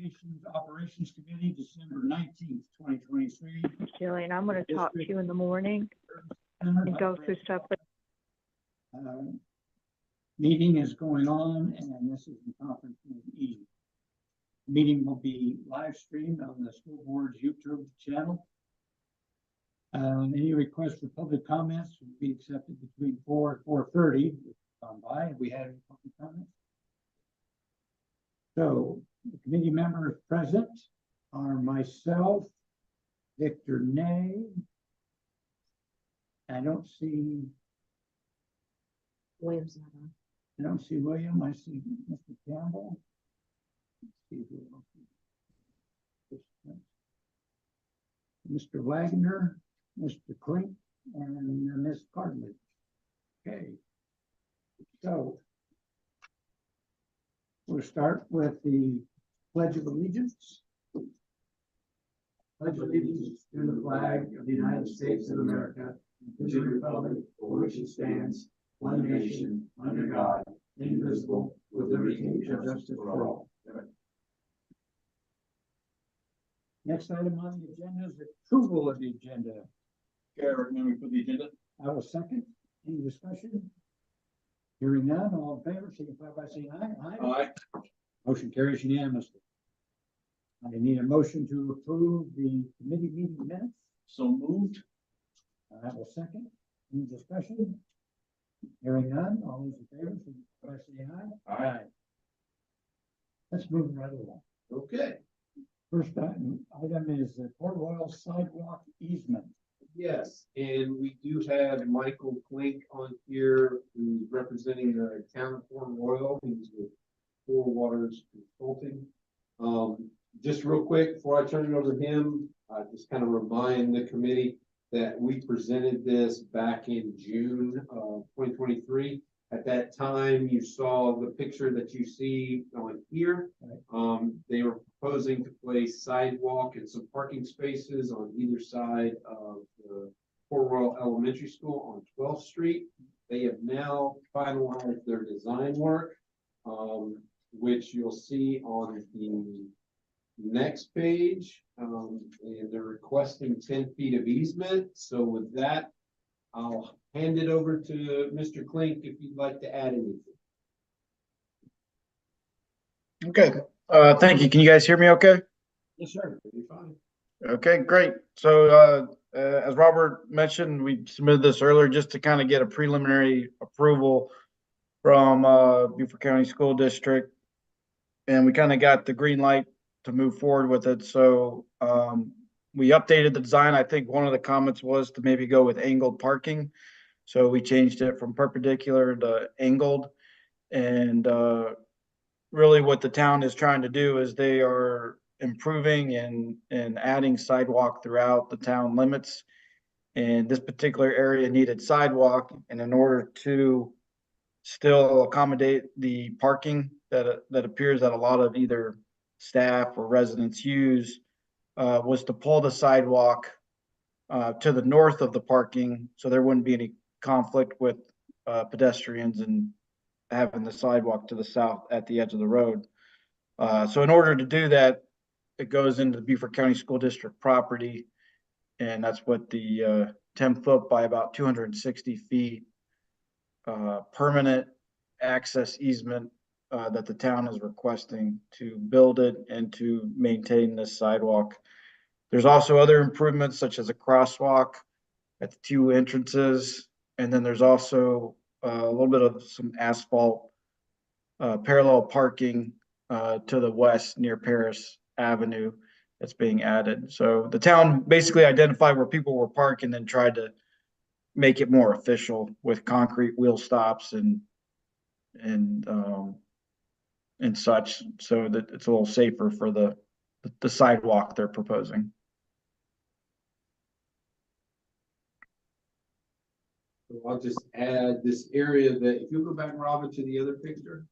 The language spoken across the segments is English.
Communications Operations Committee, December 19th, 2023. Jillian, I'm going to talk to you in the morning and go through stuff. Meeting is going on, and this is in conference room E. Meeting will be live streamed on the school board's YouTube channel. Any requests for public comments will be accepted between 4 and 4:30. Gone by. Have we had any public comments? So the committee members present are myself, Victor Ney. I don't see William's not on. I don't see William. I see Mr. Campbell. Let's see who else. Mr. Wagner, Mr. Klink, and Ms. Cartlidge. Okay. So we'll start with the Pledge of Allegiance. Pledge allegiance to the flag of the United States of America, and to the republic for which it stands, one nation, under God, indivisible, with liberty and justice for all. Next item on the agenda is approval of the agenda. Okay, I recommend we put the agenda. I will second. Any discussion? Hearing none, all in favor, signify by saying aye. Aye. Motion carries unanimously. I need a motion to approve the committee meeting minutes. So moved. I will second. Any discussion? Hearing none, all those in favor, signify by saying aye. Aye. Let's move right along. Okay. First item is the Port Royal sidewalk easement. Yes, and we do have Michael Klink on here, who's representing the town of Port Royal. He's with Four Waters Consulting. Just real quick, before I turn it over to him, I just kind of remind the committee that we presented this back in June of 2023. At that time, you saw the picture that you see on here. They were proposing to place sidewalk and some parking spaces on either side of the Port Royal Elementary School on 12th Street. They have now finalized their design work, which you'll see on the next page. And they're requesting 10 feet of easement. So with that, I'll hand it over to Mr. Klink if you'd like to add anything. Okay, thank you. Can you guys hear me okay? Yes, sir. You're fine. Okay, great. So as Robert mentioned, we submitted this earlier just to kind of get a preliminary approval from Beaufort County School District. And we kind of got the green light to move forward with it. So we updated the design. I think one of the comments was to maybe go with angled parking. So we changed it from perpendicular to angled. And really what the town is trying to do is they are improving and adding sidewalk throughout the town limits. And this particular area needed sidewalk. And in order to still accommodate the parking that appears that a lot of either staff or residents use, was to pull the sidewalk to the north of the parking, so there wouldn't be any conflict with pedestrians and having the sidewalk to the south at the edge of the road. So in order to do that, it goes into the Beaufort County School District property, and that's what the 10-foot by about 260 feet permanent access easement that the town is requesting to build it and to maintain this sidewalk. There's also other improvements such as a crosswalk at the two entrances. And then there's also a little bit of some asphalt parallel parking to the west near Paris Avenue that's being added. So the town basically identified where people were parked and then tried to make it more official with concrete wheel stops and such, so that it's a little safer for the sidewalk they're proposing. So I'll just add this area that, if you go back, Robin, to the other picture,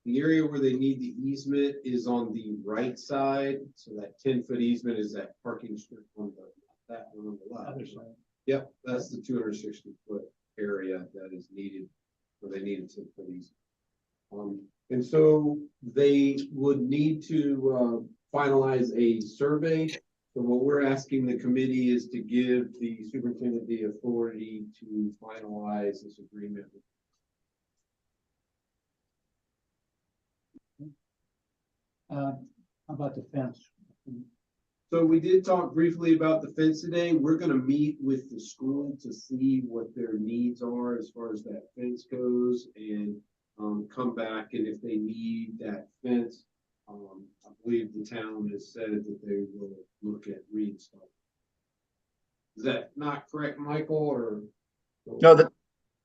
the area where they need the easement is on the right side. So that 10-foot easement is that parking strip on that one on the left. Yep, that's the 260-foot area that is needed, where they need a 10-foot easement. And so they would need to finalize a survey. So what we're asking the committee is to give the superintendent the authority to finalize this agreement. How about the fence? So we did talk briefly about the fence today. We're gonna meet with the school to see what their needs are as far as that fence goes and come back, and if they need that fence, I believe the town has said that they will look at reinstalling. Is that not correct, Michael, or? No,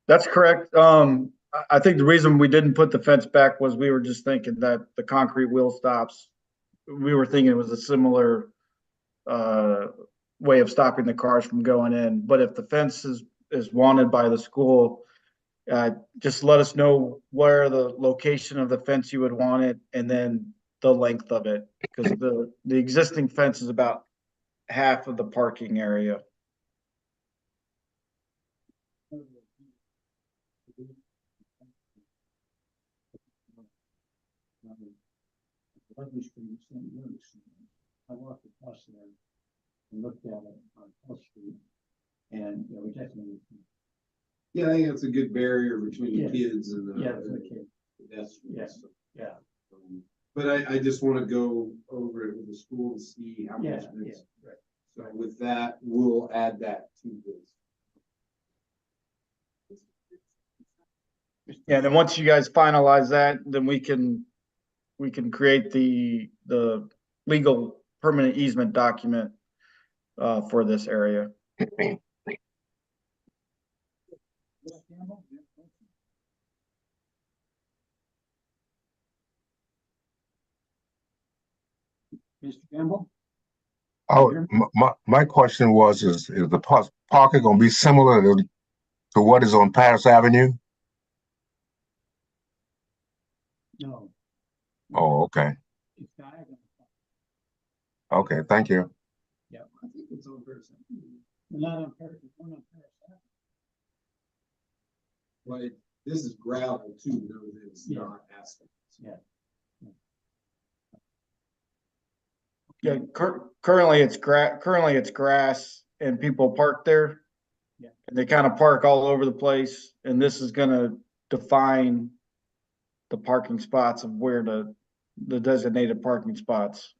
that's correct. I think the reason we didn't put the fence back was we were just thinking that the concrete wheel stops. We were thinking it was a similar way of stopping the cars from going in. But if the fence is wanted by the school, just let us know where the location of the fence you would want it, and then the length of it, because the existing fence is about half of the parking area. I walked across there and looked at it on Hill Street, and, you know, we definitely. Yeah, I think that's a good barrier between Yeah. the kids and the. Yeah, okay. pedestrians. Yeah. But I just want to go over it with the school and see how much. Yeah, it's- yeah, right. So with that, we'll add that to this. Yeah, and then once you guys finalize that, then we can create the legal permanent easement document for this area. Mr. Campbell? Oh, my question was, is the parking gonna be similar to what is on Paris Avenue? No. Oh, okay. It's diagonal. Okay, thank you. Yeah. I think it's on person. Not on Paris, it's one on Paris Avenue. But this is gravel too, no, it's Yeah. not asphalt. Yeah. Yeah, currently it's grass and people park there. Yeah. And they kind of park all over the place, and this is gonna define the parking spots of where the designated parking spots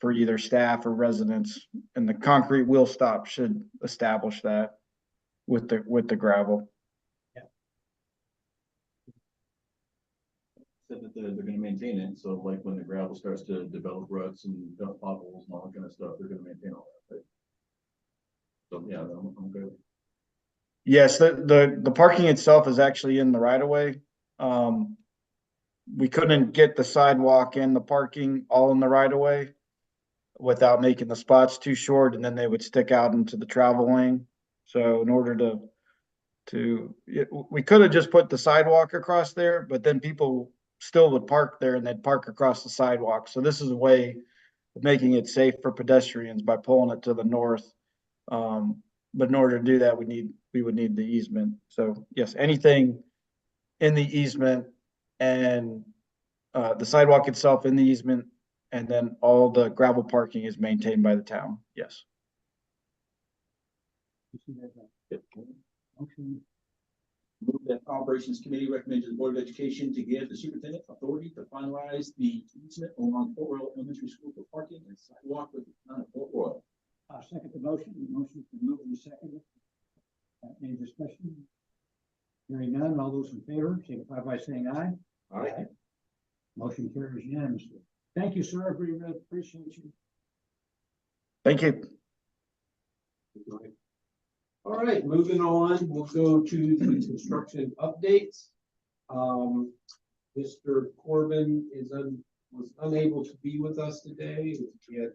for either staff or residents, and the concrete wheel stop should establish that with the gravel. Said that they're gonna maintain it, so like when the gravel starts to develop ruts and dump potholes and all that kind of stuff, they're gonna maintain all that, right? So, yeah, I'm good. Yes, the parking itself is actually in the right of way. We couldn't get the sidewalk and the parking all in the right of way without making the spots too short, and then they would stick out into the travel lane. So in order we could have just put the sidewalk across there, but then people still would park there and they'd park across the sidewalk. So this is a way of making it safe for pedestrians by pulling it to the north. But in order to do that, we would need the easement. So yes, anything in the easement and the sidewalk itself in the easement, and then all the gravel parking is maintained by the town. Yes. Motion. Move that Operations Committee recommends to the Board of Education to give the superintendent authority to finalize the easement along Port Royal Elementary School for parking and sidewalk with the town of Port Royal. Second the motion. The motion's been moved and seconded. Any discussion? Hearing none, all those in favor, signify by saying aye. All right. Motion carries unanimously. Thank you, sir. We really appreciate you. Thank you. All right, moving on, we'll go to the construction updates. Mr. Corbin was unable to be with us today. He had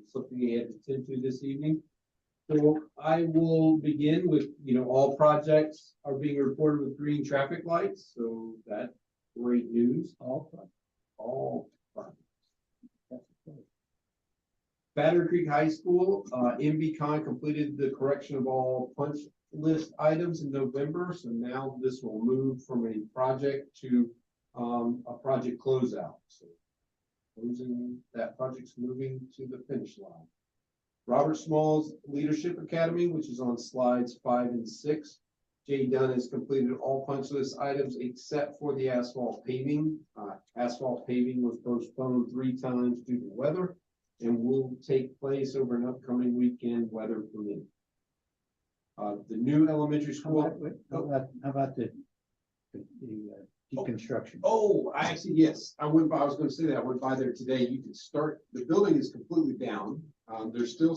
something he had to attend to this evening. So I will begin with, all projects are being reported with green traffic lights, so that's great news. All projects. Battery Creek High School, MBCon completed the correction of all punch list items in November. So now this will move from a project to a project closeout. So closing, that project's moving to the finish line. Robert Small's Leadership Academy, which is on slides 5 and 6. Jay Dunn has completed all punch list items except for the asphalt paving. Asphalt paving was postponed 3 times due to weather and will take place over an upcoming weekend, weather permitting. The new elementary school. How about the deconstruction? Oh, I actually, yes, I was gonna say that, I went by there today, you can start, the building is completely down. There's still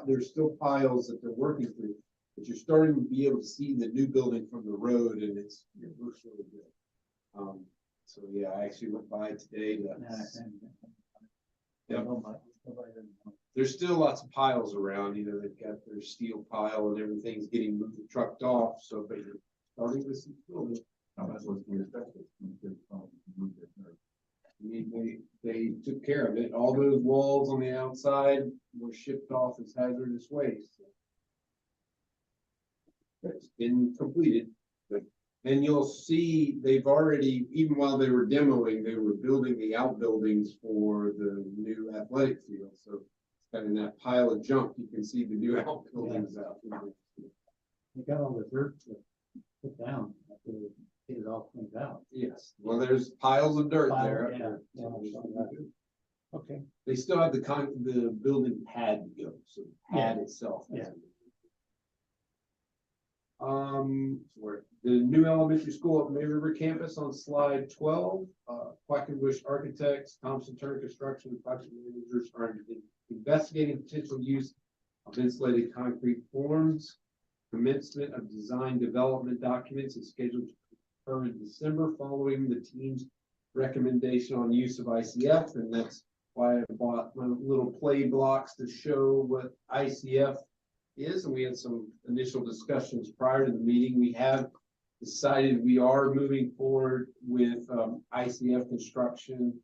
there's still piles that they're working through, but you're starting to be able to see the new building from the road and it looks really good. So yeah, I actually went by today. Yep. There's still lots of piles around, you know, they've got their steel pile and everything's getting moved, trucked off, so, but you're starting to see building. They took care of it. All those walls on the outside were shipped off as hazardous waste. It's been completed, and you'll see they've already, even while they were demoing, they were building the outbuildings for the new athletic field. So kind of in that pile of junk, you can see the new outbuildings out. You got all the dirt put down after they get it all cleaned out. Yes, well, there's piles of dirt there. Okay. They still have the building pad to go, so the pad itself. Where the new elementary school at May River campus on slide 12, Quackenbush Architects, Thompson Turner Construction, and project managers are investigating potential use of insulated concrete forms. Commencement of design development documents is scheduled to occur in December following the team's recommendation on use of ICF, and that's why I bought my little play blocks to show what ICF is. And we had some initial discussions prior to the meeting. We have decided we are moving forward with ICF construction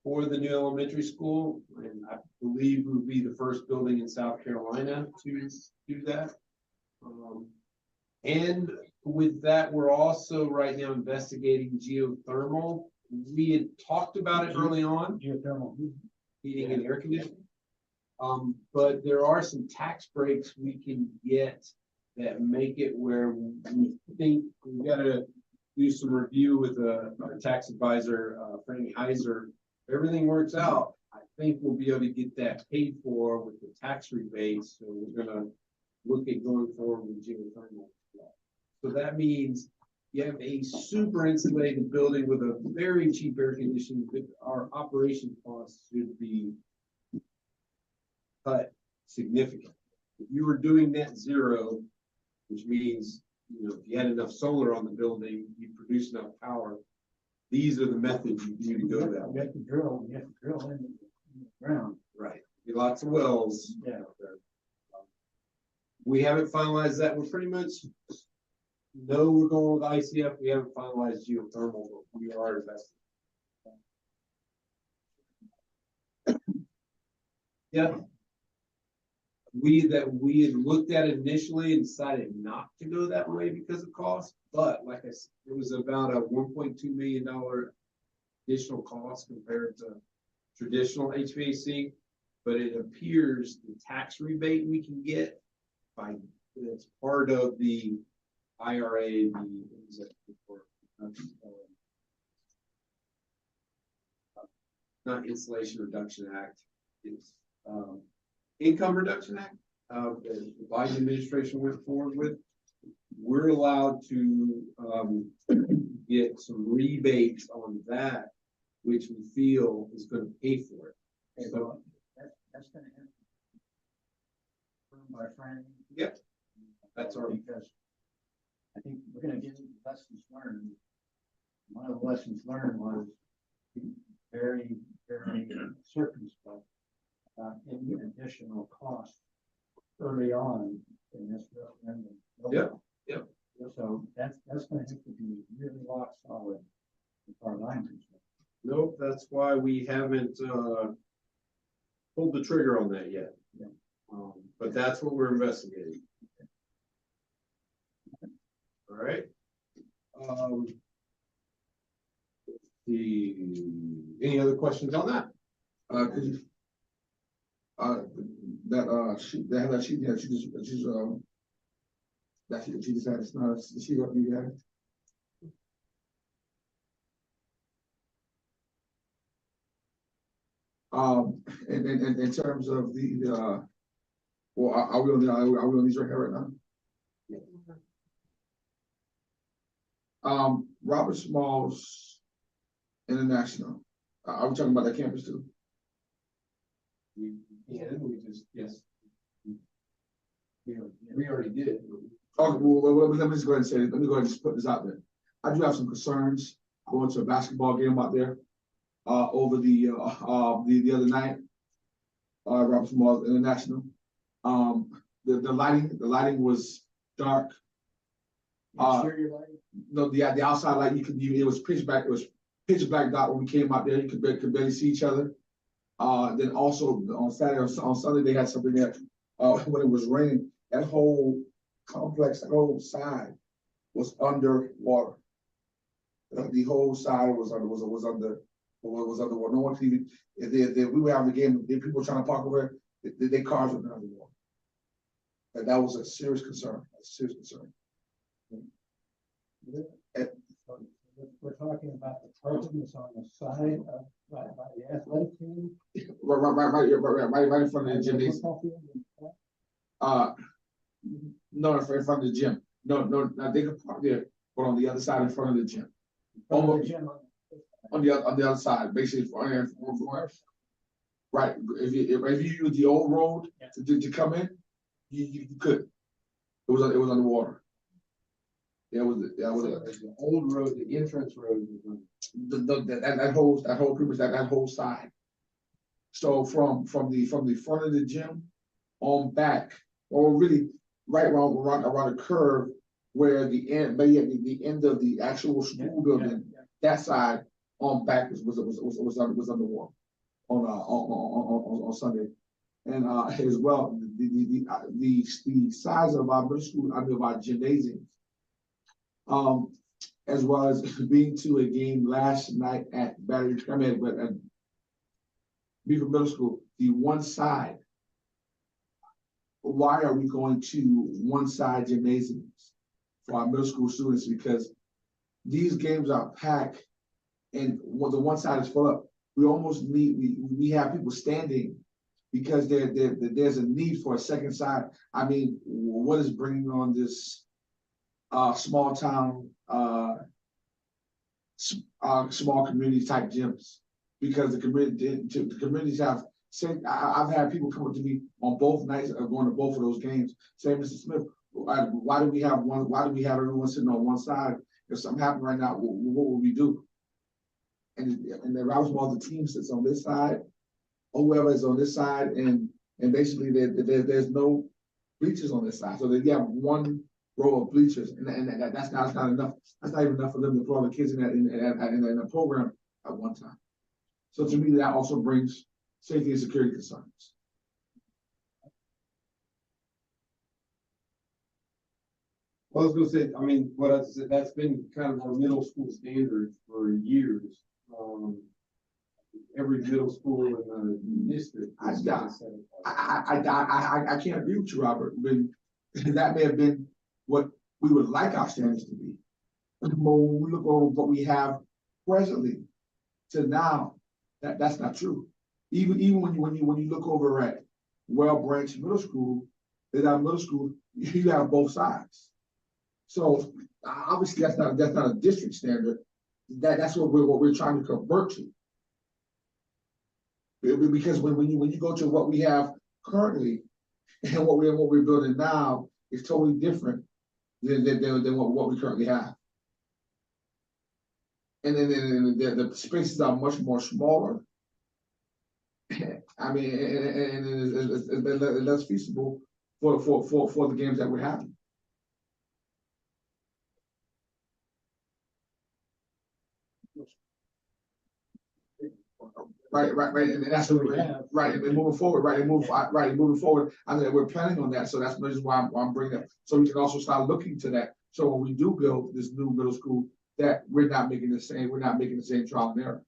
for the new elementary school, and I believe we'll be the first building in South Carolina to do that. And with that, we're also right now investigating geothermal. We had talked about it early on. Geothermal Heating and air conditioning. But there are some tax breaks we can get that make it where we think we gotta do some review with our tax advisor, Franny Heiser. If everything works out, I think we'll be able to get that paid for with the tax rebates. So we're gonna look at going forward with geothermal. So that means you have a super insulated building with a very cheap air conditioning, but our operation costs should be cut significantly. If you were doing net zero, which means, you know, if you had enough solar on the building, you produce enough power. These are the methods you do to go that way. You have to drill in the ground. Right. Lots of wells. Yeah. We haven't finalized that. We're pretty much know we're going with ICF. We haven't finalized geothermal, but we are investing. Yeah. We had looked at it initially and decided not to go that way because of cost, but like I said, it was about a $1.2 million additional cost compared to traditional HVAC. But it appears the tax rebate we can get by it's part of the IRA, not Inflation Reduction Act, it's Income Reduction Act, the Biden administration went forward with. We're allowed to get some rebates on that, which we feel is going to pay for it. So That's gonna happen. My friend. Yep. That's our. Because I think we're gonna get lessons learned. One of the lessons learned was be very, very circumspect about any additional cost early on in this referendum. Yep. So that's gonna have to be really rock solid as far as I'm concerned. Nope, that's why we haven't pulled the trigger on that yet. Yeah. But that's what we're investigating. All right. Any other questions on that? Could you, that she just had, it's not, she got me, yeah. And in terms of well, are we on these right here right now? Robert Smalls International, are we talking about that campus too? We yes. We already did. Okay, well, let me just go ahead and say it. Let me go ahead and just put this out there. I do have some concerns going to a basketball game out there over the other night. Robert Smalls International. The lighting was dark. Exterior lighting? No, the outside light, it was pitch black. It was pitch black dot when we came out there. You could barely see each other. Then also on Saturday, on Sunday, they had something that when it was raining, that whole complex, that whole side was underwater. The whole side was underwater. No one could even, if we were having the game, if people were trying to park over there, their cars were underwater. And that was a serious concern. We're talking about the parking that's on the side of, right by the athletic team. Right in front of the gymnasium. No, in front of the gym. No, they could park there, but on the other side in front of the gym. From the gym On the other side, basically, right. If you use the old road to come in, you could. It was underwater. Yeah, that was the old road, the entrance road. that whole side. So from the front of the gym on back, or really right around the curve where the end, but yeah, the end of the actual school building, that side on back was underwater on Sunday. And as well, the size of our middle school, of our gymnasiums, as well as being to a game last night at at Beaufort Middle School, the one side. Why are we going to one side gymnasiums for our middle school students? Because these games are packed, and when the one side is full up, we almost we have people standing because there's a need for a second side. I mean, what is bringing on this small town, small community type gyms? Because the communities have said, I've had people come up to me on both nights of going to both of those games, saying, Mr. Smith, why do we have one? Why do we have everyone sitting on one side? If something happened right now, what would we do? And the Rouse Ball, the team sits on this side, or whoever is on this side, and basically there's no bleachers on this side. So they have one row of bleachers, and that's not enough. That's not even enough for them to put all the kids in a program at one time. So to me, that also brings safety and security concerns. Well, I was gonna say, I mean, what I said, that's been kind of our middle school standard for years. Every middle school in the district. I can't agree with you, Robert, but that may have been what we would like our standards to be. But when we look over what we have presently to now, that's not true. Even when you look over at Well Branch Middle School, you have both sides. So obviously that's not a district standard. That's what we're trying to convert to. Because when you go to what we have currently and what we're building now is totally different than what we currently have. And then the spaces are much more smaller. I mean, and it's less feasible for the games that we're having. Right, and that's what we have. Right, and moving forward, moving forward. I mean, we're planning on that, so that's why I'm bringing it. So we can also start looking to that. So when we do build this new middle school, that we're not making the same trial and error.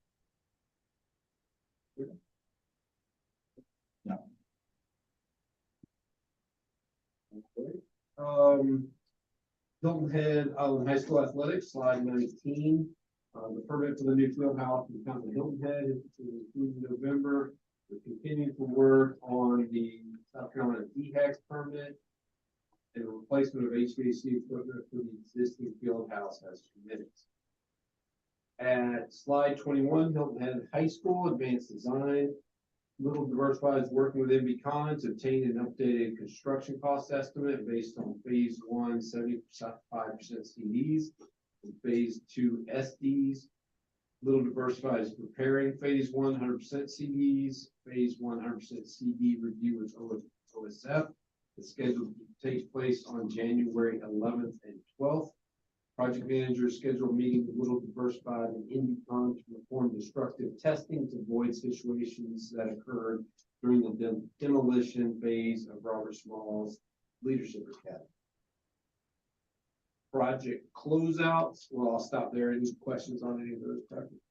Hilton Head Island High School Athletics, slide 19. The permit for the new field house in town of Hilton Head is approved in November. We're continuing to work on the South Carolina DHEC permit and the replacement of HVAC equipment for the existing field house as permitted. At slide 21, Hilton Head High School Advanced Design. Little Diversified is working with MB Con to obtain an updated construction cost estimate based on phase 1, 75% CDs, and phase 2 SDs. Little Diversified is preparing phase 1, 100% CDs, phase 1, 100% CD review with OSF. The schedule takes place on January 11th and 12th. Project manager scheduled meeting with Little Diversified and IndyCon to perform destructive testing to avoid situations that occurred during the demolition phase of Robert Small's Leadership Academy. Project closeouts. Well, I'll stop there. Any questions on any of those projects?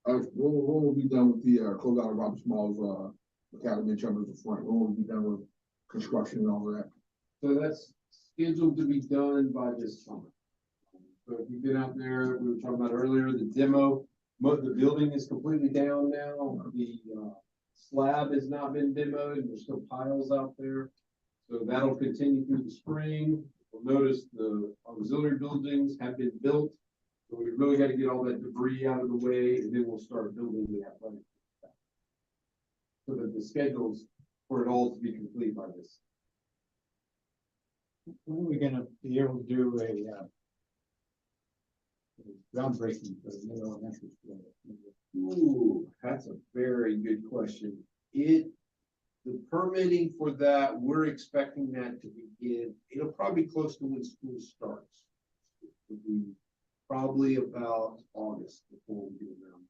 When will we be done with the closeout of Robert Small's academy in terms of the front? When will we be done with construction and all of that? So that's scheduled to be done by this summer. So if you've been out there, we were talking about earlier, the demo, the building is completely down now. The slab has not been demoed. There's still piles out there. So that'll continue through the spring. You'll notice the auxiliary buildings have been built. So we really got to get all that debris out of the way, and then we'll start building the athletic. So that the schedules for it all to be complete by this. When are we gonna be able to do a groundbreaking for the new elementary school? Ooh, that's a very good question. The permitting for that, we're expecting that to begin, it'll probably be close to when school starts. It'll be probably about August before we get around.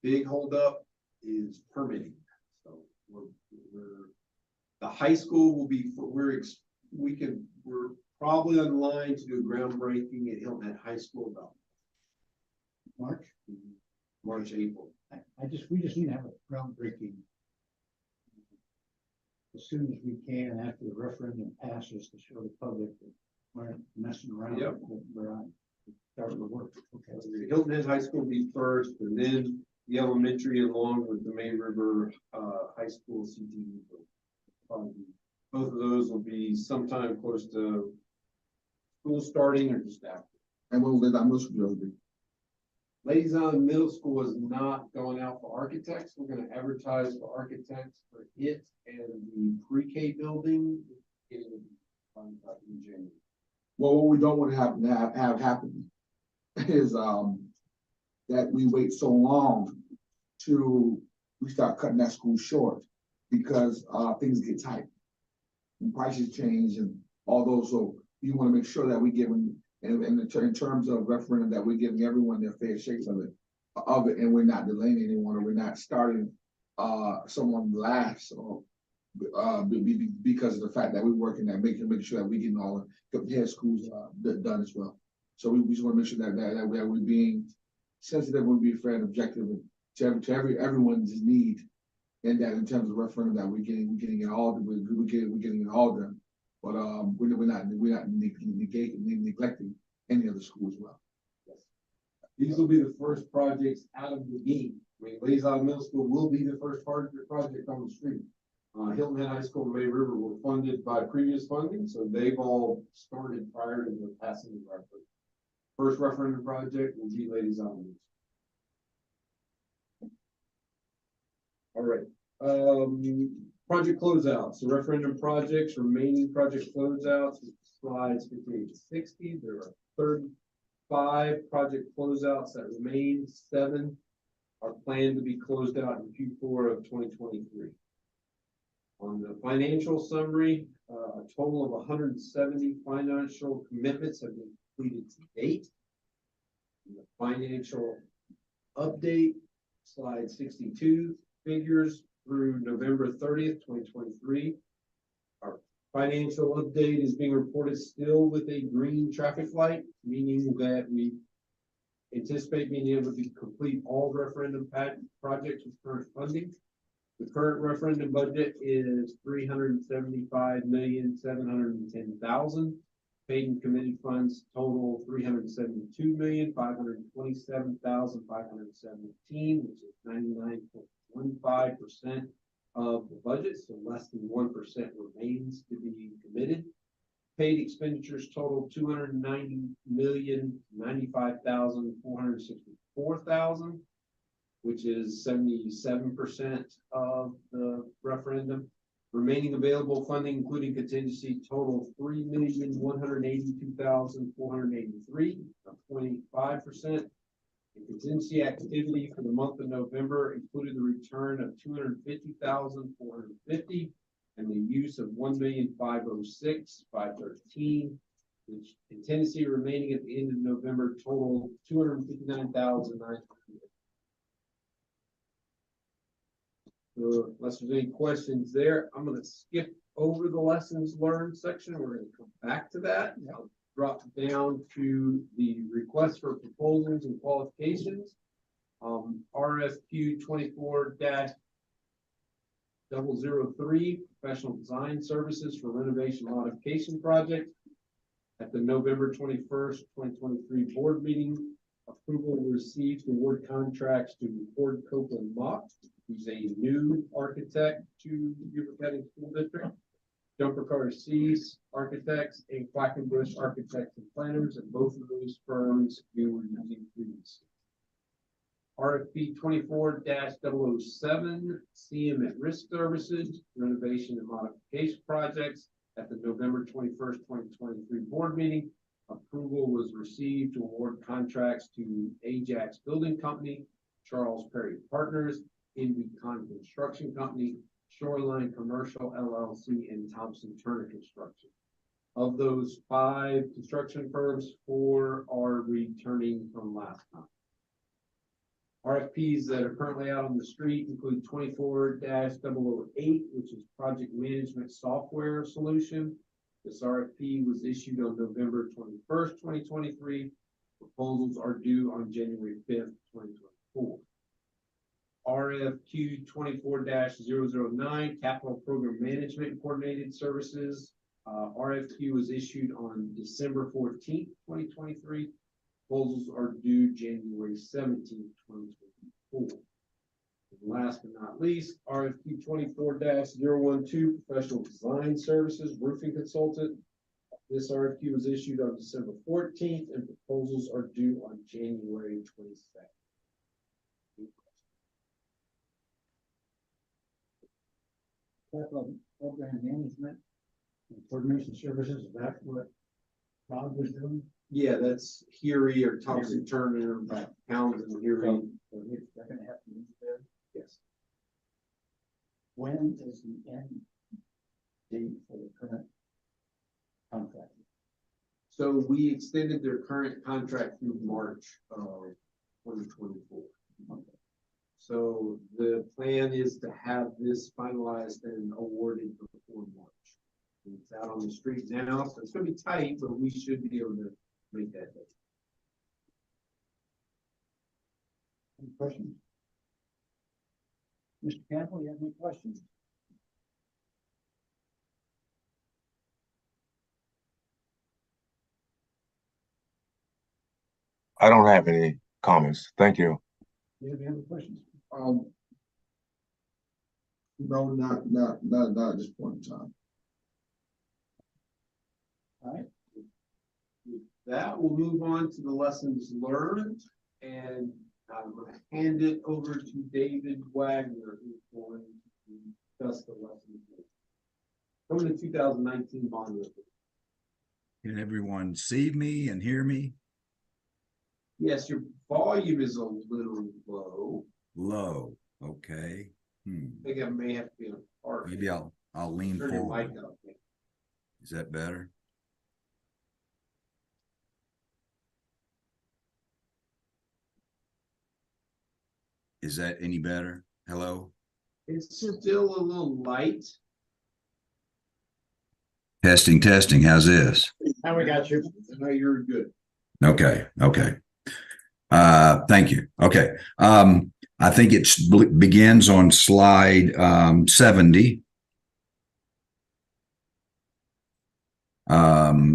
Big holdup is permitting. So the high school will be, we're probably on line to do groundbreaking at Hilton Head High School about March, April. We just need to have a groundbreaking as soon as we can after the referendum passes to show the public that we're messing around. Yep. That we're on. Start the work. Okay. Hilton Head High School will be first, and then the elementary along with the Main River High School CTE. Both of those will be sometime close to school starting or just after. And when will that middle school be? Ladies Island Middle School is not going out for architects. We're going to advertise for architects for it and the pre-K building in January. Well, what we don't want to have happen is that we wait so long to we start cutting that school short because things get tight and prices change and all those. So you want to make sure that we give them, and in terms of referendum, that we're giving everyone their fair shake of it, and we're not delaying anyone, or we're not starting someone last, or because of the fact that we're working at making sure that we're getting all the head schools done as well. So we just want to make sure that we're being sensitive, we're being fair and objective to everyone's need, and that in terms of referendum that we're getting it all, we're getting it all done. But we're not neglecting any other school as well. Yes. These will be the first projects out of the gate. I mean, Ladies Island Middle School will be the first project on the street. Hilton Head High School and May River were funded by previous funding, so they've all started prior to the passing of our first referendum project will be Ladies Island Middle School. All right. Project closeouts, the referendum projects, remaining project closeouts, slides 58 to 60. There are 35 project closeouts that remain. 7 are planned to be closed out in Q4 of 2023. On the financial summary, a total of 170 financial commitments have been completed to date. In the financial update, slide 62, figures through November 30th, 2023. Our financial update is being reported still with a green traffic light, meaning that we anticipate being able to complete all referendum projects with current funding. The current referendum budget is $375,710,000. Paid and committed funds total $372,527,517, which is 99.15% of the budget, so less than 1% remains to be committed. Paid expenditures total $290,095,464,000, which is 77% of the referendum. Remaining available funding, including contingency, total $3,182,483, 25%. The contingency activity for the month of November included the return of $250,450 and the use of $1,506,513, which contingency remaining at the end of November total $259,900. So unless there's any questions there, I'm going to skip over the lessons learned section. We're going to come back to that. I'll drop down to the request for proposals and qualifications. RFQ 24-003, professional design services for renovation modification project. At the November 21st, 2023 board meeting, approval received to award contracts to Ford Copeland Mott, who's a new architect to Beaufort County School District. Jumper Carter C's Architects and Quackenbush Architects and Planners, and both of those firms we were using previously. RFP 24-007, CM at Risk Services, renovation and modification projects. At the November 21st, 2023 board meeting, approval was received to award contracts to Ajax Building Company, Charles Perry Partners, Con Construction Company, Shoreline Commercial LLC, and Thompson Turner Construction. Of those 5 construction firms, 4 are returning from last time. RFPs that are currently out on the street include 24-008, which is project management software solution. This RFP was issued on November 21st, 2023. Proposals are due on January 5th, 2024. RFQ 24-009, Capital Program Management and Coordinated Services. RFQ was issued on December 14th, 2023. Proposals are due January 17th, 2024. And last but not least, RFQ 24-012, Professional Design Services, Roofing Consultant. This RFQ was issued on December 14th, and proposals are due on January 22nd. Capital Program Management and Coordination Services, is that what Rob was doing? Yeah, that's Heary or Thompson Turner, Pounds and Heary. So they're gonna have to use there. Yes. When is the end date for the current contract? So we extended their current contract through March of 2024. Okay. So the plan is to have this finalized and awarded before March. It's out on the street now, so it's gonna be tight, but we should be able to make that date. Any questions? Mr. Campbell, you have any questions? I don't have any comments. Thank you. Do you have any other questions? No, not at this point in time. All right. With that, we'll move on to the lessons learned, and I'm going to hand it over to David Wagner, who's going to discuss the lessons learned from the 2019 bond report. Can everyone see me and hear me? Yes, your volume is a little low. Low, okay. I think I may have to be on part. Maybe I'll lean Turn your forward. mic up. Is that better? Is that any better? Hello? It's still a little light. Testing, testing. How's this? Now we got you. No, you're good. Okay, okay. Thank you. Okay. I think it begins on slide 70.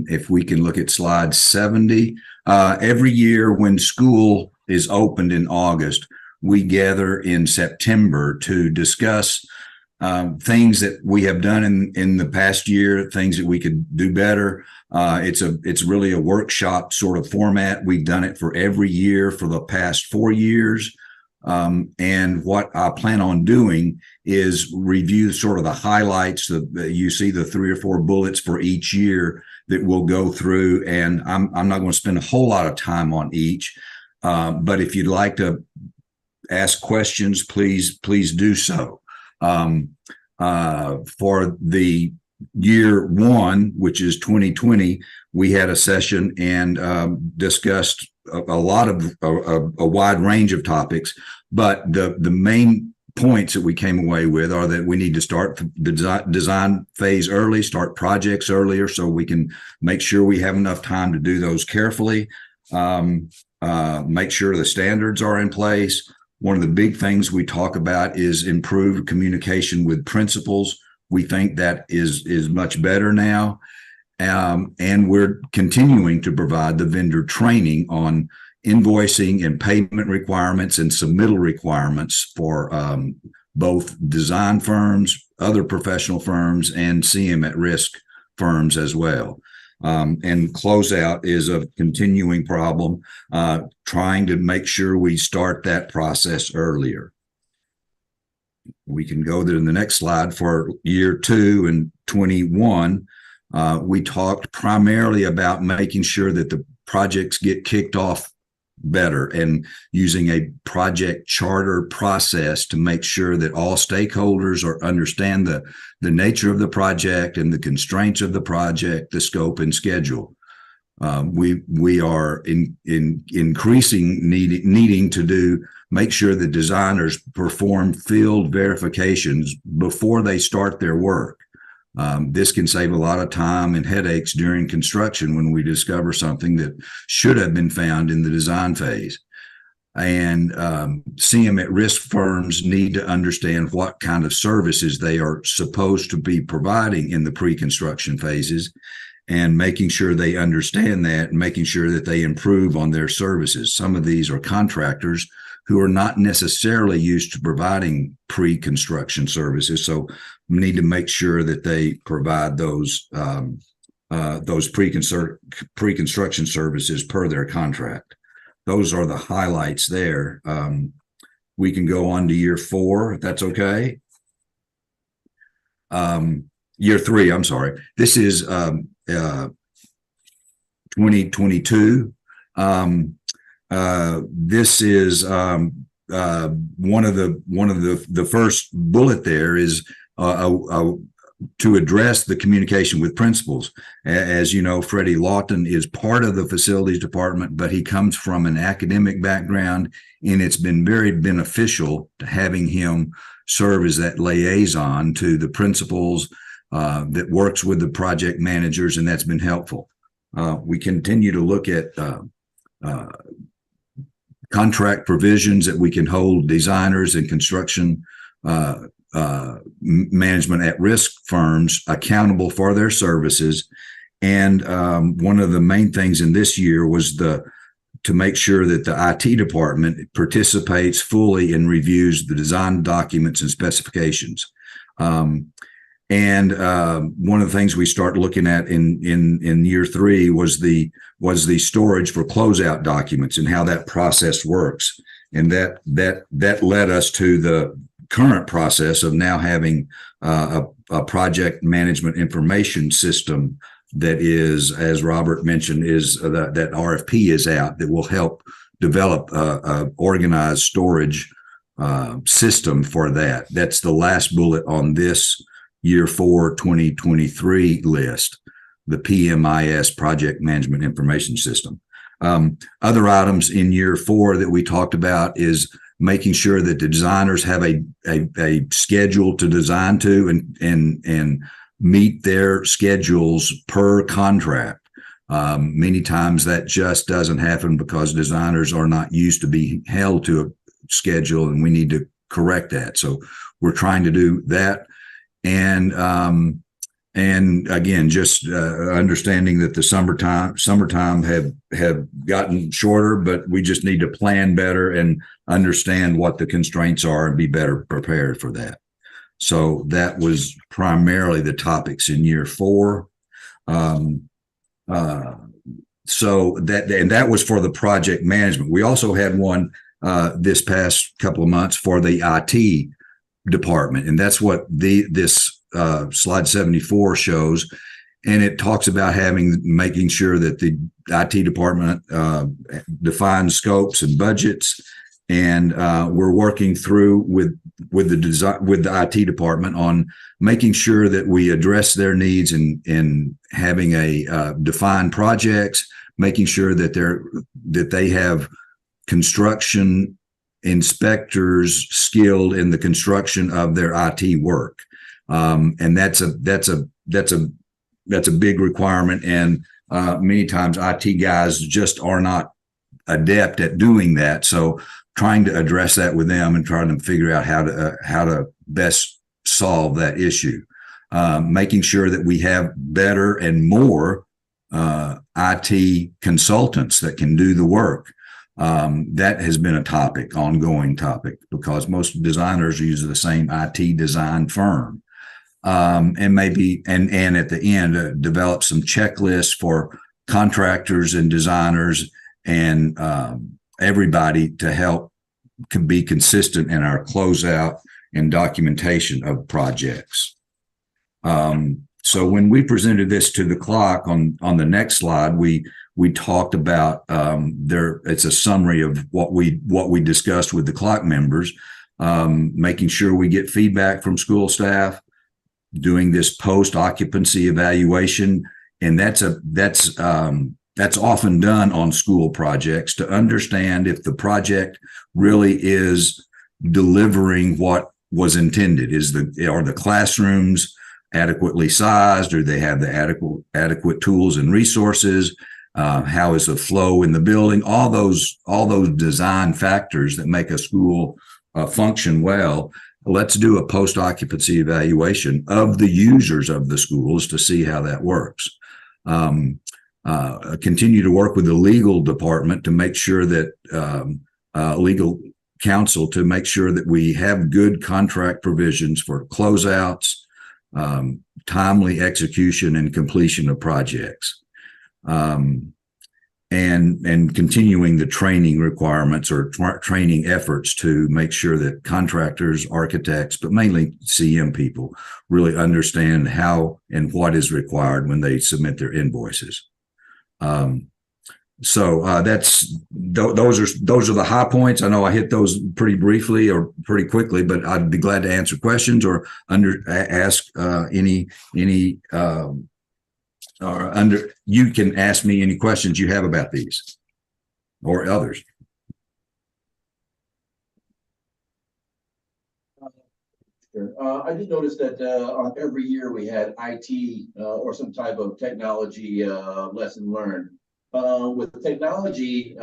If we can look at slide 70, every year when school is opened in August, we gather in September to discuss things that we have done in the past year, things that we could do better. It's really a workshop sort of format. We've done it for every year for the past 4 years. And what I plan on doing is review sort of the highlights. You see the 3 or 4 bullets for each year that we'll go through. And I'm not going to spend a whole lot of time on each. But if you'd like to ask questions, please do so. For the year 1, which is 2020, we had a session and discussed a lot of a wide range of topics, but the main points that we came away with are that we need to start the design phase early, start projects earlier, so we can make sure we have enough time to do those carefully, make sure the standards are in place. One of the big things we talk about is improved communication with principals. We think that is much better now. And we're continuing to provide the vendor training on invoicing and payment requirements and submittal requirements for both design firms, other professional firms, and CM at risk firms as well. And closeout is a continuing problem, trying to make sure we start that process earlier. We can go to the next slide. For year 2 and 21. We talked primarily about making sure that the projects get kicked off better and using a project charter process to make sure that all stakeholders understand the nature of the project and the constraints of the project, the scope and schedule. We are increasing needing to make sure that designers perform field verifications before they start their work. This can save a lot of time and headaches during construction when we discover something that should have been found in the design phase. And CM at risk firms need to understand what kind of services they are supposed to be providing in the pre-construction phases, and making sure they understand that and making sure that they improve on their services. Some of these are contractors who are not necessarily used to providing pre-construction services. So we need to make sure that they provide those pre-construction services per their contract. Those are the highlights there. We can go on to year 4, if that's okay. Year 3, I'm sorry. This is 2022. This is one of the first bullet there is to address the communication with principals. As you know, Freddie Lawton is part of the facilities department, but he comes from an academic background, and it's been very beneficial to having him serve as that liaison to the principals that works with the project managers, and that's been helpful. We continue to look at contract provisions that we can hold designers and construction management at risk firms accountable for their services. And one of the main things in this year was to make sure that the IT department participates fully and reviews the design documents and specifications. And one of the things we start looking at in year 3 was the storage for closeout documents and how that process works. And that led us to the current process of now having a project management information system that is, as Robert mentioned, is that RFP is out that will help develop a organized storage system for that. That's the last bullet on this year 4 2023 list, the PMIS project management information system. Other items in year 4 that we talked about is making sure that the designers have a schedule to design to and meet their schedules per contract. Many times that just doesn't happen because designers are not used to being held to a schedule and we need to correct that. So we're trying to do that. And again, just understanding that the summertime have gotten shorter, but we just need to plan better and understand what the constraints are and be better prepared for that. So that was primarily the topics in year 4. So that was for the project management. We also had one this past couple of months for the IT department, and that's what this slide 74 shows. And it talks about making sure that the IT department defines scopes and budgets. And we're working through with the IT department on making sure that we address their needs in having a defined projects, making sure that they have construction inspectors skilled in the construction of their IT work. And that's a big requirement. And many times IT guys just are not adept at doing that. So trying to address that with them and trying to figure out how to best solve that issue. Making sure that we have better and more IT consultants that can do the work. That has been a ongoing topic, because most designers use the same IT design firm. And maybe, and at the end, develop some checklists for contractors and designers and everybody to help be consistent in our closeout and documentation of projects. So when we presented this to the clock on the next slide, we talked about it's a summary of what we discussed with the clock members, making sure we get feedback from school staff, doing this post-occupancy evaluation, and that's often done on school projects to understand if the project really is delivering what was intended. Are the classrooms adequately sized? Do they have the adequate tools and resources? How is the flow in the building? All those design factors that make a school function well. Let's do a post-occupancy evaluation of the users of the schools to see how that works. Continue to work with the legal department to make sure that legal counsel to make sure that we have good contract provisions for closeouts, timely execution and completion of projects, and continuing the training requirements or training efforts to make sure that contractors, architects, but mainly CM people really understand how and what is required when they submit their invoices. So those are the high points. I know I hit those pretty briefly or pretty quickly, but I'd be glad to answer questions or ask you can ask me any questions you have about these or others. Sure. I did notice that every year we had IT or some type of technology lesson learned. With technology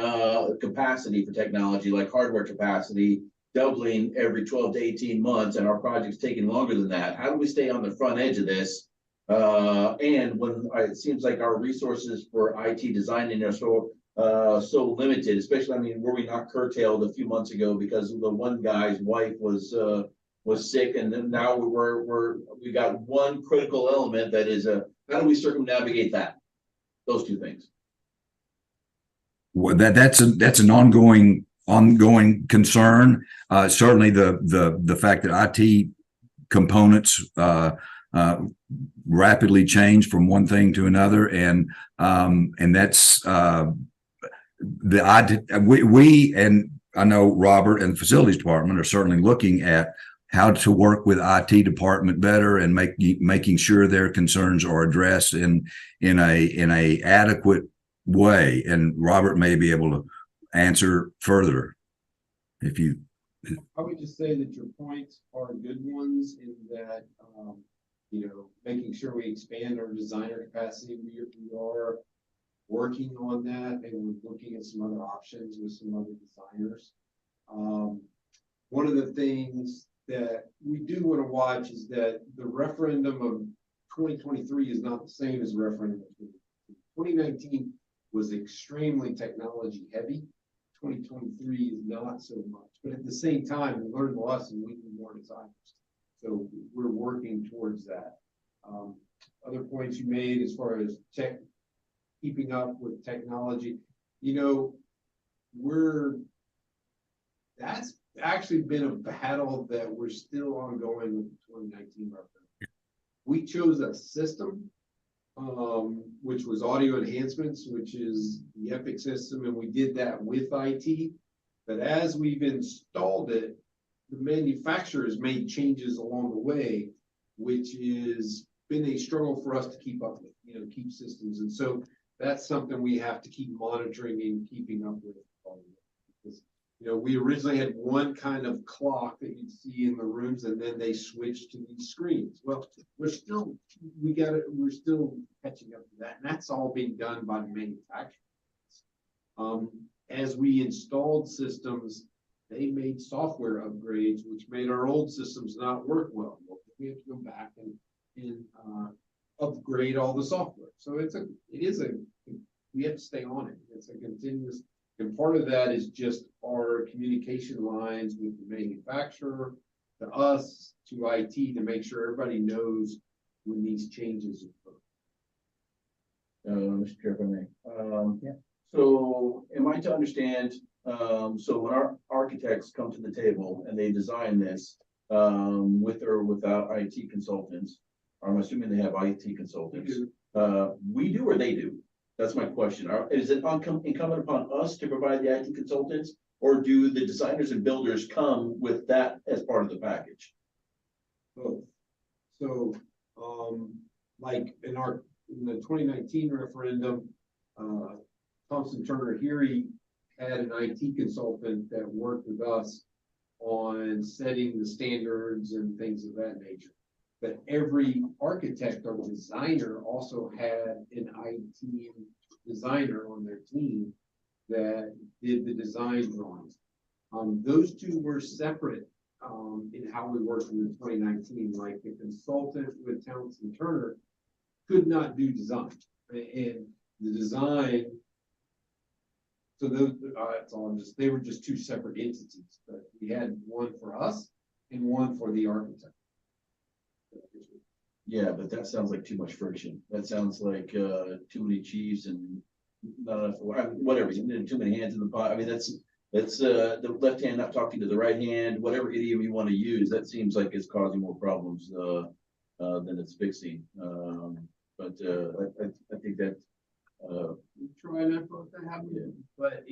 capacity for technology, like hardware capacity, doubling every 12 to 18 months, and our projects taking longer than that, how do we stay on the front edge of this? And when it seems like our resources for IT designing are so limited, especially, I mean, were we not curtailed a few months ago because the one guy's wife was sick, and then now we got one critical element that is how do we circumnavigate those two things? Well, that's an ongoing concern. Certainly the fact that IT components rapidly change from one thing to another, and that's we and I know Robert and the facilities department are certainly looking at how to work with IT department better and making sure their concerns are addressed in a adequate way. And Robert may be able to answer further if you. I would just say that your points are good ones in that, making sure we expand our designer capacity. We are working on that, and we're looking at some other options with some other designers. one of the things that we do want to watch is that the referendum of 2023 is not the same as the referendum of 2019 was extremely technology heavy. 2023 is not so much, but at the same time, we learned the lesson, we need more designers. So we're working towards that. Other points you made as far as keeping up with technology, that's actually been a battle that we're still ongoing with the 2019 referendum. We chose a system, which was audio enhancements, which is the Epic system, and we did that with IT. But as we've installed it, the manufacturers made changes along the way, which is been a struggle for us to keep up with, keep systems. And so that's something we have to keep monitoring and keeping up with. Because, we originally had one kind of clock that you'd see in the rooms, and then they switched to these screens. Well, we're still catching up to that. And that's all being done by the manufacturers. As we installed systems, they made software upgrades, which made our old systems not work well. We have to go back and upgrade all the software. So we have to stay on it. It's a continuous, and part of that is just our communication lines with the manufacturer, to us, to IT, to make sure everybody knows when these changes occur. Mr. Chair, if I may. So am I to understand, so when our architects come to the table and they design this, with or without IT consultants, I'm assuming they have IT consultants. We do or they do? That's my question. Is it incumbent upon us to provide the IT consultants, or do the designers and builders come with that as part of the package? Both. So, like in the 2019 referendum, Thompson Turner Heary had an IT consultant that worked with us on setting the standards and things of that nature. But every architect or designer also had an IT designer on their team that did the design drawings. Those two were separate in how we worked in the 2019. Like the consultant with Townsend Turner could not do design, and the design. So those, they were just two separate entities, but we had one for us and one for the architect. Yeah, but that sounds like too much friction. That sounds like too many chiefs and not enough, whatever, too many hands in the pot. I mean, that's the left hand not talking to the right hand, whatever idiom you want to use. That seems like it's causing more problems than it's fixing. But I think that try not to let that happen. Yeah. But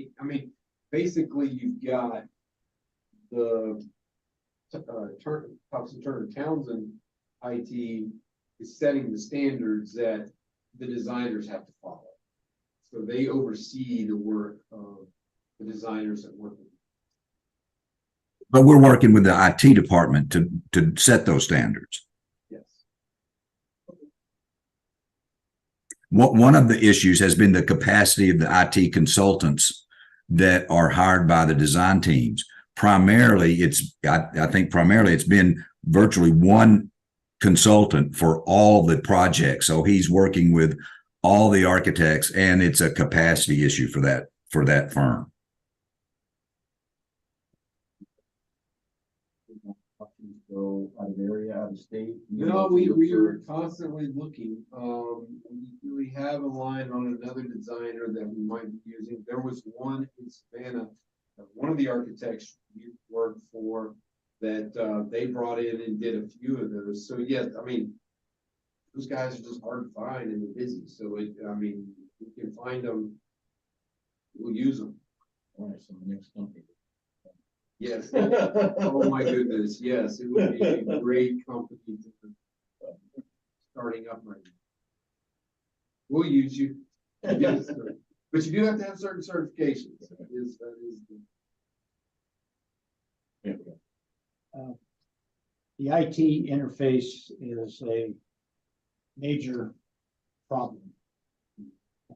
basically, you've got the Thompson Turner Townsend IT is setting the standards that the designers have to follow. So they oversee the work of the designers that work with them. But we're working with the IT department to set those standards. Yes. One of the issues has been the capacity of the IT consultants that are hired by the design teams. Primarily, I think it's been virtually one consultant for all the projects. So he's working with all the architects, and it's a capacity issue for that firm. go out of area, out of state? No, we are constantly looking. We have a line on another designer that we might be using. There was one in Savannah, one of the architects we worked for that they brought in and did a few of those. So yes, those guys are just hard to find and they're busy. So we can find them, we'll use them. All right, so the next company. Yes. Oh my goodness. Yes, it would be a great company to starting up right now. We'll use you. Yes, but you do have to have certain certifications. The IT interface is a major problem.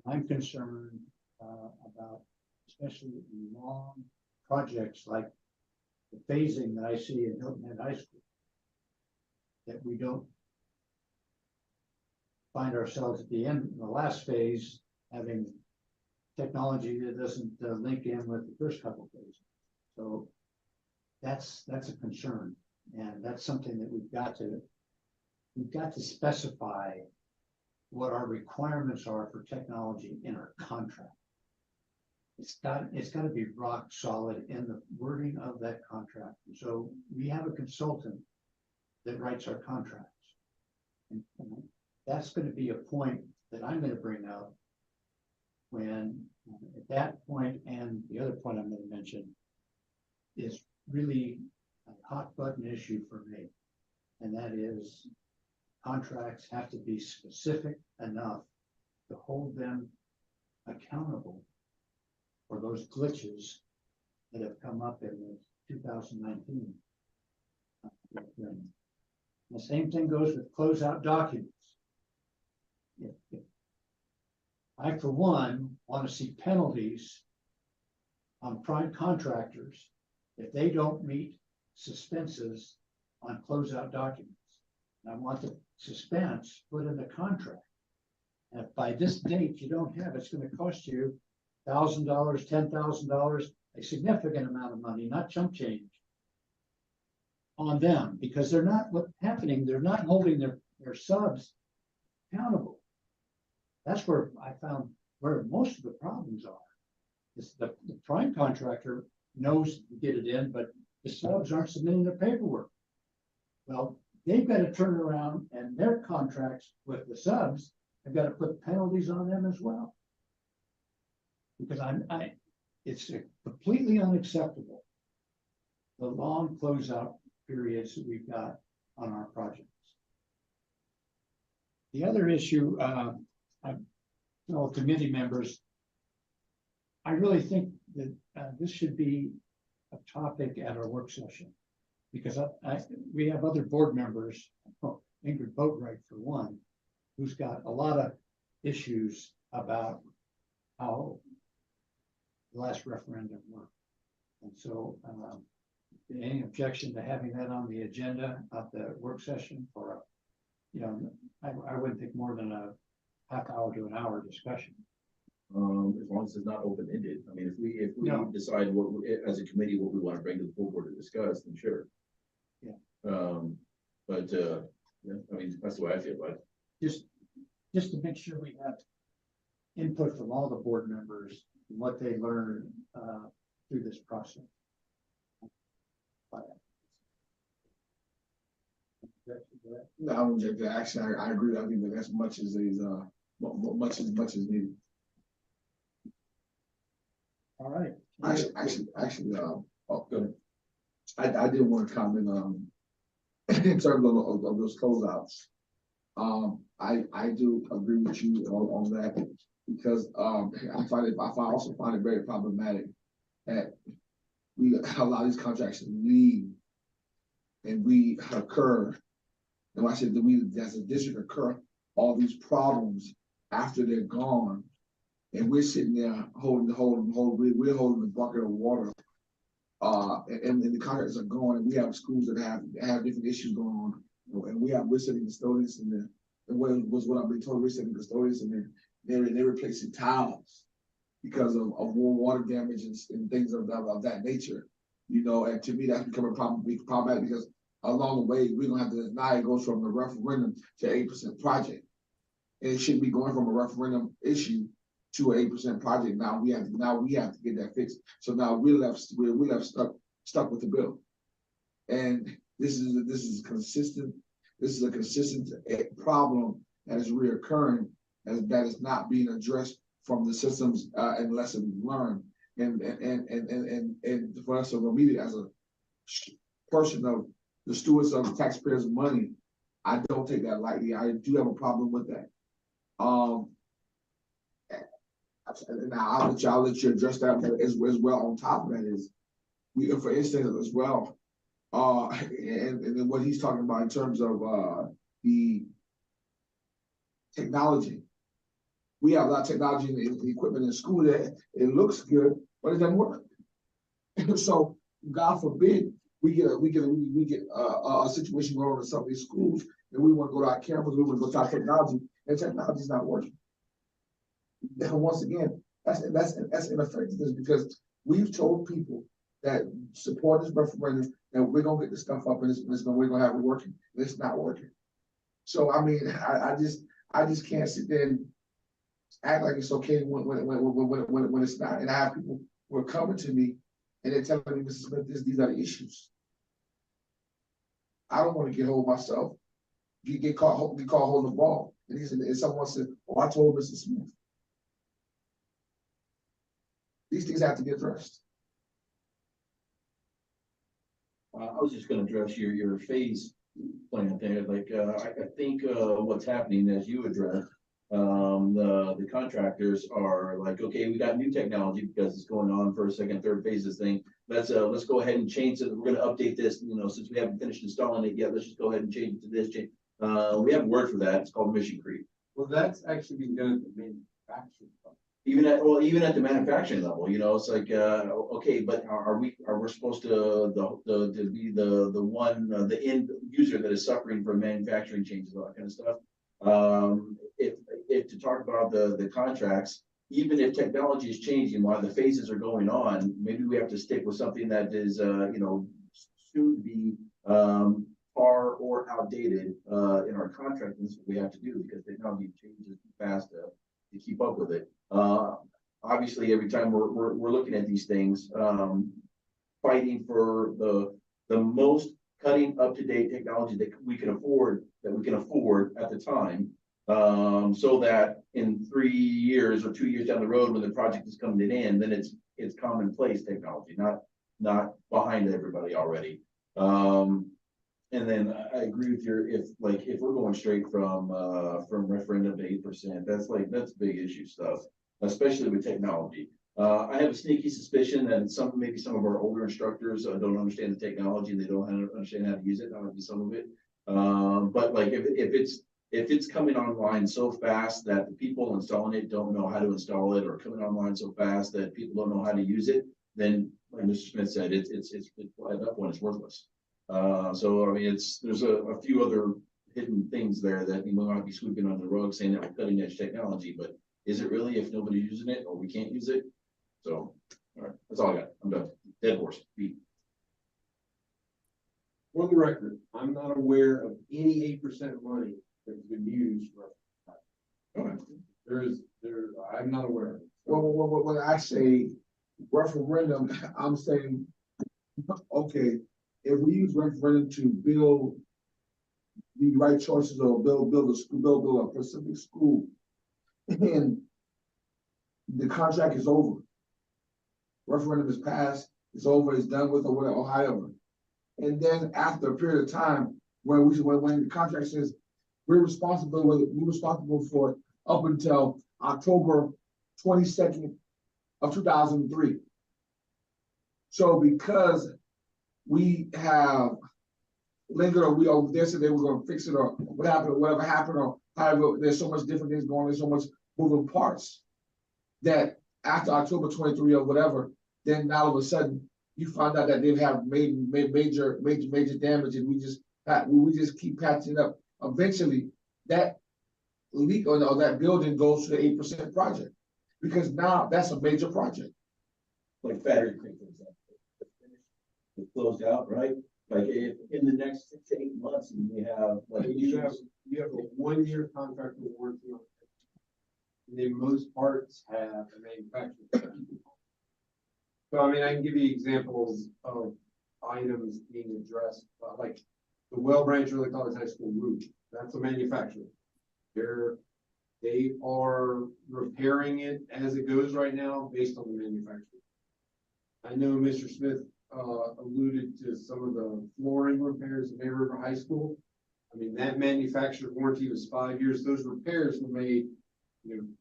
I'm concerned about especially long projects like the phasing that I see in Hilton Head High School. That we don't find ourselves at the end, the last phase, having technology that doesn't link in with the first couple phases. So that's a concern, and that's something that we've got to specify what our requirements are for technology in our contract. It's got to be rock solid in the wording of that contract. So we have a consultant that writes our contracts. And that's going to be a point that I'm going to bring up when at that point, and the other point I'm going to mention is really a hot button issue for me. And that is contracts have to be specific enough to hold them accountable for those glitches that have come up in the 2019. The same thing goes with closeout documents. If I, for one, want to see penalties on prime contractors if they don't meet suspenses on closeout documents. And I want the suspense put in the contract. And if by this date you don't have, it's going to cost you $1,000, $10,000, a significant amount of money, not chump change, on them, because they're not what's happening. They're not holding their subs accountable. That's where I found where most of the problems are. Is the prime contractor knows to get it in, but the subs aren't submitting their paperwork. Well, they've got to turn around and their contracts with the subs have got to put penalties on them as well. Because it's completely unacceptable, the long closeout periods that we've got on our projects. The other issue, committee members, I really think that this should be a topic at our work session, because we have other board members, Ingrid Boatwright for one, who's got a lot of issues about how the last referendum worked. And so any objection to having that on the agenda of the work session for I wouldn't think more than a half hour to an hour discussion. As long as it's not open-ended. I mean, if we No. decide as a committee, what we want to bring to the full board to discuss, then sure. Yeah. Yeah, I mean, that's the way I feel about it. Just to make sure we have input from all the board members and what they learn through this process. No, I would object to that. Actually, I agree. I think that as much as much as needed. All right. Actually, oh, good. I did want to comment in terms of those closeouts. I do agree with you on that, because I also find it very problematic that we allow these contracts to leave and we occur. And when I said that we as a district occur all these problems after they're gone, and we're sitting there we're holding the bucket of water, and the contracts are going, and we have schools that have different issues going on, and we're sitting custodians in there. And what I've been told, we're sitting custodians in there. They're replacing tiles because of more water damage and things of that nature. And to me that's becoming problematic, because along the way we don't have to deny it goes from the referendum to 8% project. And it shouldn't be going from a referendum issue to an 8% project. Now we have to get that fixed. So now we're left stuck with the bill. And this is a consistent problem that is reoccurring, that is not being addressed from the systems and lessons learned. And for us to remediate as a person of the stewards of the taxpayers' money, I don't take that lightly. I do have a problem with that. And I'll let you address that as well. On top of that is, for instance, as well, and then what he's talking about in terms of the technology. We have a lot of technology and the equipment in school that it looks good, but it doesn't work. So God forbid we get a situation going on in some of these schools, and we want to go to our cameras, we want to go to our technology, and technology's not working. And once again, that's ineffectiveness, because we've told people that support this referendum, that we're gonna get this stuff up, and we're gonna have it working, and it's not working. So, I mean, I just can't sit there and act like it's okay when it's not. And I have people who are coming to me and they're telling me, Mr. Smith, these are the issues. I don't want to get hold of myself, get caught holding the ball. And someone said, "Oh, I told Mr. Smith." These things have to get addressed. I was just gonna address your phase plan there, like, I think, what's happening as you address, the contractors are like, okay, we got new technology because it's going on for a second, third phase of this thing. Let's go ahead and change it. We're gonna update this, since we haven't finished installing it yet, let's just go ahead and change it to this change. We have a word for that. It's called mission creep. Well, that's actually being done at the manufacturing. Even at the manufacturing level, it's like, okay, but are we supposed to be the one, the end user that is suffering from manufacturing changes, all that kind of stuff? If to talk about the contracts, even if technology is changing while the phases are going on, maybe we have to stick with something that is, soon to be, far or outdated, in our contract. This is what we have to do, because technology changes too fast to keep up with it. Obviously, every time we're looking at these things, fighting for the most cutting up-to-date technology that we can afford at the time, so that in 3 years or 2 years down the road, when the project is coming to an end, then it's commonplace technology, not behind everybody already. And then I agree with if we're going straight from referendum to 8%, that's big issue stuff, especially with technology. I have a sneaky suspicion that maybe some of our older instructors don't understand the technology and they don't understand how to use it. That might be some of it. But like if it's coming online so fast that the people installing it don't know how to install it, or coming online so fast that people don't know how to use it, then like Mr. Smith said, it's at that point it's worthless. So I mean, there's a few other hidden things there that we might be sweeping under the rug, saying that we're cutting edge technology, but is it really if nobody's using it or we can't use it? So, all right, that's all I got. I'm done. Dead horse. Beat. For the record, I'm not aware of any 8% money that's been used for. I'm not aware of it. Well, when I say referendum, I'm saying, okay, if we use referendum to build the right choices or build a school, build a specific school, and the contract is over, referendum is passed, it's over, it's done with, or whatever, or however. And then after a period of time, when the contract says we're responsible for it up until October 22nd of 2003. So because we have lingered, or they said they were going to fix it, or whatever happened, or however, there's so much different things going on, there's so much moving parts, that after October 23 or whatever, then all of a sudden you find out that they have made major damage, and we just keep patching up. Eventually, that leak or that building goes to the 8% project, because now that's a major project. Like Battery Creek, for example, it closed out, right? Like in the next 6 to 8 months, and we have like You have a 1-year contract with warranty on it. And then most parts have a manufacturer. So I mean, I can give you examples of items being addressed, like the Well Branch Early College High School roof. That's a manufacturer. They are repairing it as it goes right now based on the manufacturer. I know Mr. Smith alluded to some of the flooring repairs at Bay River High School. I mean, that manufacturer warranty was 5 years. Those repairs were made,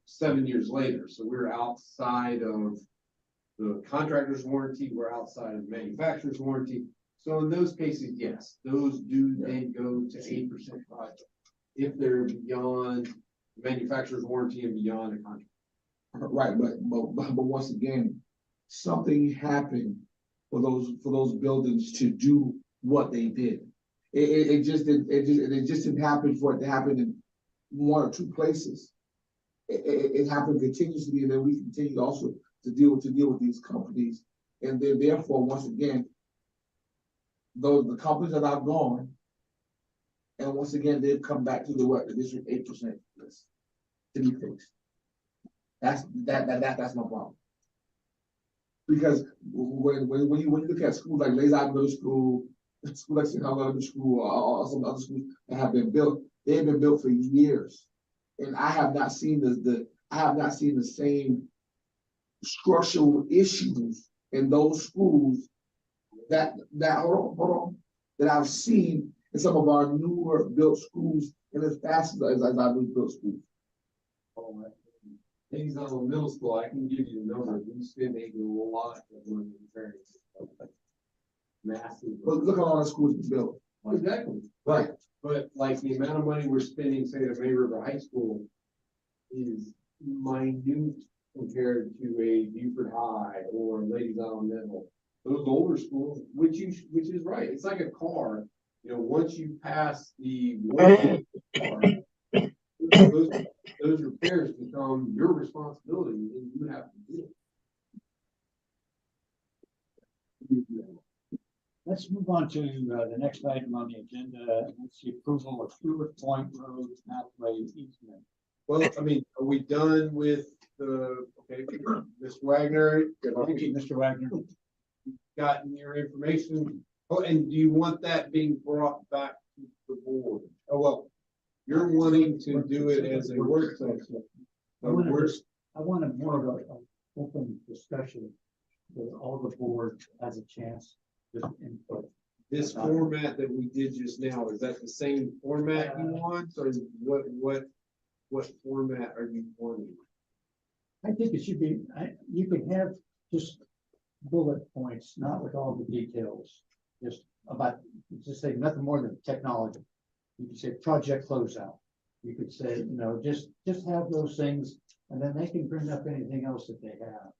7 years later. So we're outside of the contractor's warranty. We're outside of the manufacturer's warranty. So in those cases, yes, those do then go to 8% project if they're beyond the manufacturer's warranty and beyond the contract. Right, but once again, something happened for those buildings to do what they did. It just didn't happen for it to happen in one or two places. It happened continuously, and then we continue also to deal with these companies. And then therefore, once again, the companies that are gone, and once again, they've come back to the district 8% list to be fixed. That's my problem. Because when you look at schools like Les Isles Middle School, school like St. Helena Middle School, or some other schools that have been built, they've been built for years, and I have not seen the same structural issues in those schools that hold on, that I've seen in some of our newer built schools, and as fast as I've built schools. Things on the middle school, I can give you the numbers. We spend a lot of money repairing. Massive. Look at all the schools we built. Exactly. But like the amount of money we're spending, say, at May River High School is minute compared to a Beaufort High or Ladies Island Middle. Those older schools, which is right. It's like a car. You know, once you pass the warranty car, those repairs become your responsibility, and you have to do it. Let's move on to the next item on the agenda. That's the approval of Stewart Point Road pathway easement. Well, I mean, are we done with the, okay, Ms. Wagner? Thank you, Mr. Wagner. Gotten your information? Oh, and do you want that being brought back to the board? Oh, well, you're wanting to do it as a work session. I wanted more of an open discussion where all the board has a chance to input. This format that we did just now, is that the same format you want, or what format are you wanting? I think it should be, you could have just bullet points, not with all the details, just say nothing more than technology. You could say project closeout. You could say, you know, just have those things, and then they can bring up anything else that they have.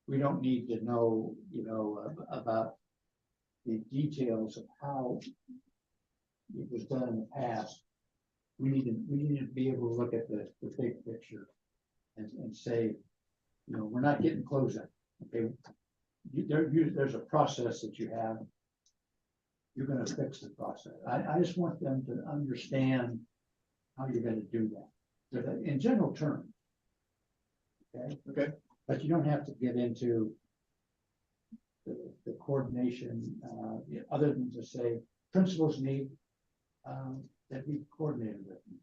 We don't need to know, you know, about the details of how it was done in the past. We need to be able to look at the big picture and say, you know, we're not getting closeout. Okay, there's a process that you have. You're going to fix the process. I just want them to understand how you're going to do that in general terms. Okay. But you don't have to get into the coordination, other than to say principals need that be coordinated with them.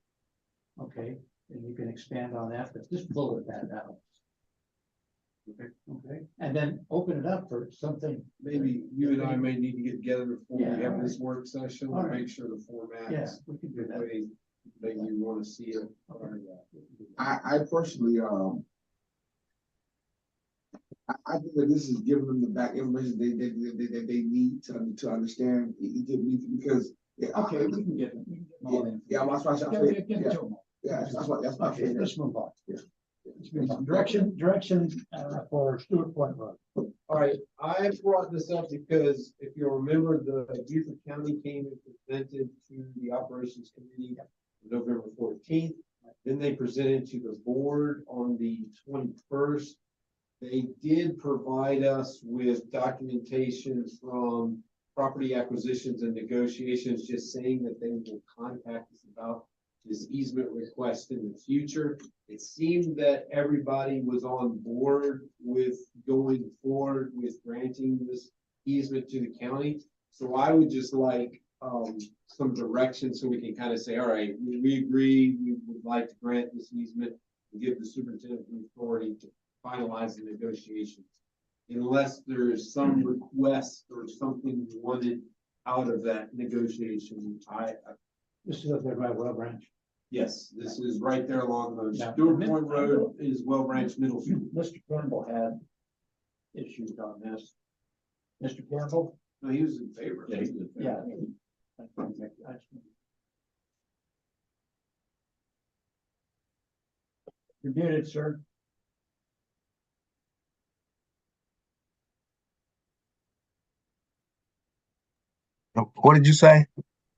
Okay, and you can expand on that, but just bullet that out. Okay, and then open it up for something. Maybe you and I may need to get together before we Yeah, have this work session to make sure the format. Yeah, we can do that. That you want to see it. I personally, I think that this is giving them the back information they need to understand, because Okay, we can get them. Yeah, that's why that's my favorite. Let's move on. Yeah. Let's move on. Direction for Stewart Point Road. All right, I brought this up because if you remember, the Beaufort County came and presented to the Operations Committee November 14th. Then they presented to the board on the 21st. They did provide us with documentation from property acquisitions and negotiations, just saying that they will contact us about this easement request in the future. It seemed that everybody was on board with going forward with granting this easement to the county. So I would just like some direction so we can kind of say, all right, we agree, we would like to grant this easement and give the superintendent the authority to finalize the negotiations. Unless there's some request or something wanted out of that negotiation. This is up there by Well Branch. Yes, this is right there along the Now, Stewart Point Road is Well Branch Middle School. Mr. Campbell had issues on this. Mr. Campbell? No, he was in favor. Yeah, he was in favor. Yeah. You're muted, sir. What did you say?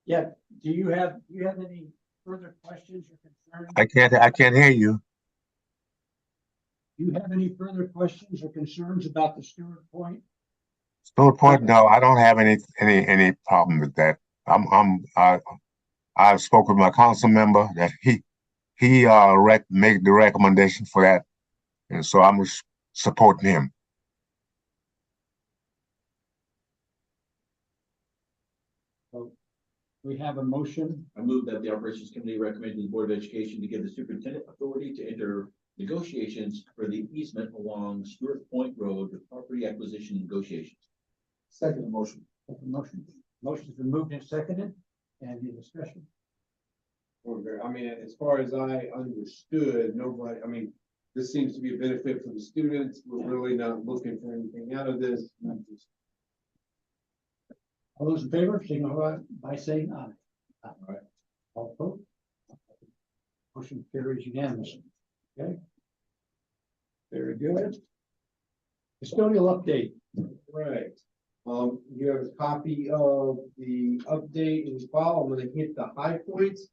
Yeah, do you have any further questions or concerns? I can't hear you. Do you have any further questions or concerns about the Stewart Point? Stone Point, no, I don't have any problem with that. I spoke with my council member that he made the recommendation for that, and so I'm supporting him. So we have a motion. I move that the operations committee recommend to the Board of Education to give the superintendent authority to enter negotiations for the easement along Stewart Point Road with property acquisition negotiations. Second motion. Motion's been moved and seconded. Any discussion? I mean, as far as I understood, nobody, I mean, this seems to be a benefit for the students. We're really not looking for anything out of this. All those in favor, signify by saying aye. Aye. All opposed? Motion carries unanimously. Okay. Very good. Custodial update. Right. You have a copy of the update in the file. I'm gonna hit the high points.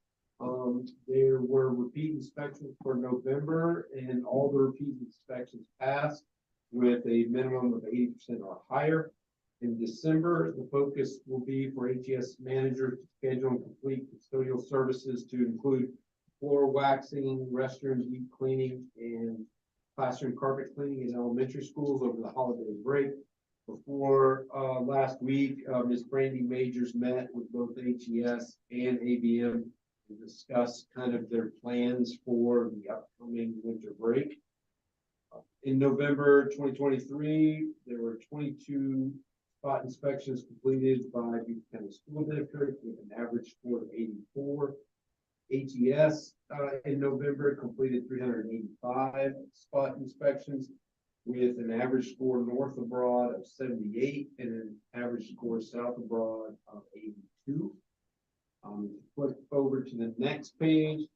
There were repeat inspections for November and all the repeat inspections passed with a minimum of 80% or higher. In December, the focus will be for HES managers to schedule and complete custodial services to include floor waxing, restroom deep cleaning, and classroom carpet cleaning in elementary schools over the holiday break. Before last week, Ms. Brandy Majors met with both HES and ABM to discuss kind of their plans for the upcoming winter break. In November 2023, there were 22 spot inspections completed by Beaufort County School District with an average score of 84. HES in November completed 385 spot inspections with an average score north of Broad of 78 and an average score south of Broad of 82. Flip over to the next page,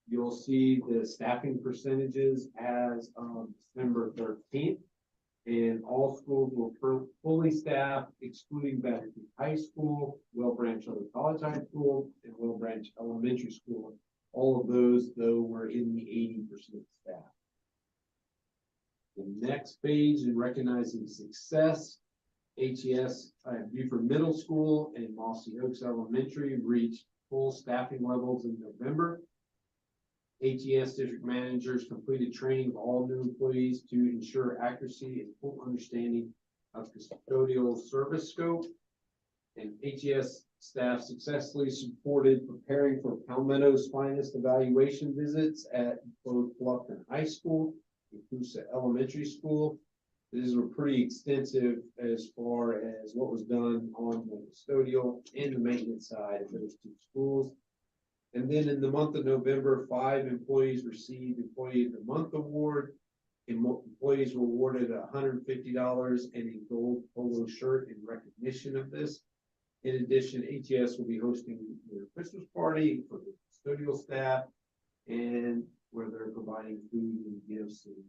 you'll see the staffing percentages as of December 13th. And all schools were fully staffed, excluding Baton Rouge High School, Well Branch Other College High School, and Well Branch Elementary School. All of those, though, were in the 80% staff. The next page, in recognizing success, HES at Beaufort Middle School and Mossy Oaks Elementary reached full staffing levels in November. HES district managers completed training of all new employees to ensure accuracy and full understanding of custodial service scope. And HES staff successfully supported preparing for Palmetto's finest evaluation visits at both Bluffton High School and Coosa Elementary School. These were pretty extensive as far as what was done on the custodial and the maintenance side of those two schools. And then in the month of November, 5 employees received Employee of the Month award. And employees were awarded $150 and a gold polo shirt in recognition of this. In addition, HES will be hosting their Christmas party for the custodial staff and where they're providing food and gifts and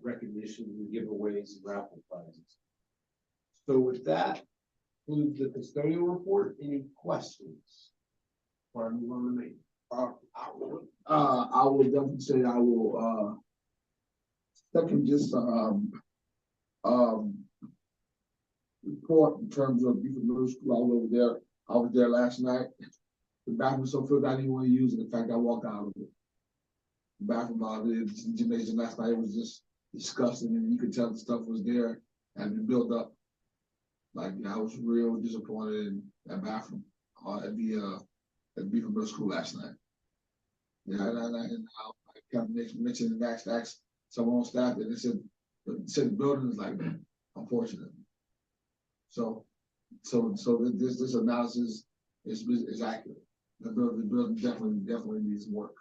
recognition and giveaways and raffle prizes. So with that, concludes the custodial report. Any questions? Or move on to me. I will definitely say I will second this report in terms of Beaufort Middle School. I was over there. I was there last night. The bathroom was so filled I didn't even want to use it. In fact, I walked out of it. The bathroom the gymnasium last night was just disgusting, and you could tell the stuff was there and been built up. Like I was real disappointed in that bathroom at Beaufort Middle School last night. Yeah, and I kept mentioning that someone on staff that they said the building is like that, unfortunately. So this analysis is accurate. The building definitely needs work.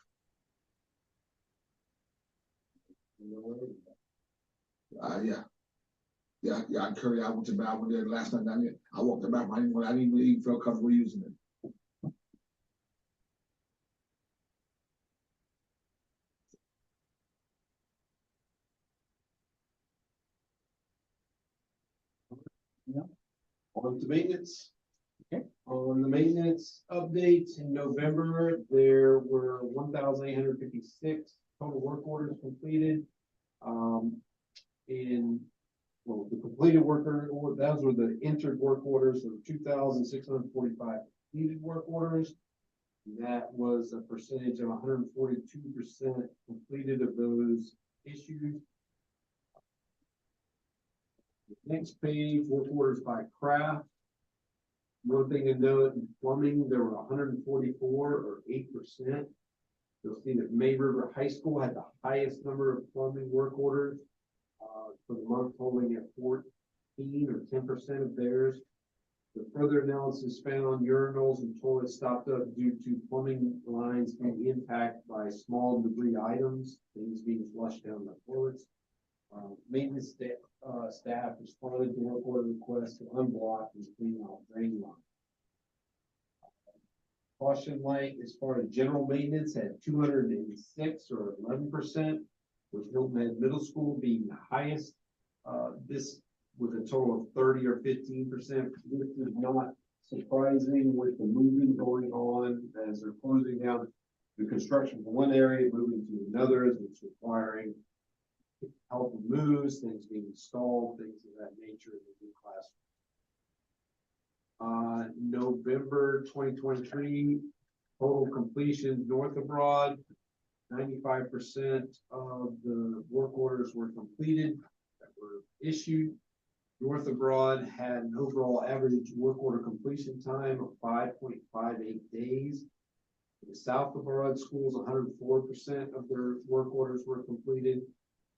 Yeah, I curry. I went to bed. I went there last night. I walked the back. I didn't even feel comfortable using it. On to maintenance. Okay. On the maintenance updates in November, there were 1,856 total work orders completed. Well, the completed worker, those were the entered work orders of 2,645 completed work orders. That was a percentage of 142% completed of those issued. Next page, work orders by craft. One thing to note, in plumbing, there were 144 or 8%. You'll see that May River High School had the highest number of plumbing work orders for the month, holding at 14 or 10% of theirs. The further analysis found urinals and toilets stopped up due to plumbing lines being impacted by small debris items, things being flushed down the toilets. Maintenance staff responded to work order requests to unblock and clean out drain lines. Caution light, as far as general maintenance, had 206 or 11%, with Hilton Head Middle School being the highest. This with a total of 30 or 15%. This is not surprising with the moving going on as they're closing down the construction from one area, moving to another, as it's requiring help with moves, things being installed, things of that nature in the new classroom. November 2023, total completion north of Broad, 95% of the work orders were completed that were issued. North of Broad had an overall average work order completion time of 5.58 days. The south of Broad schools, 104% of their work orders were completed,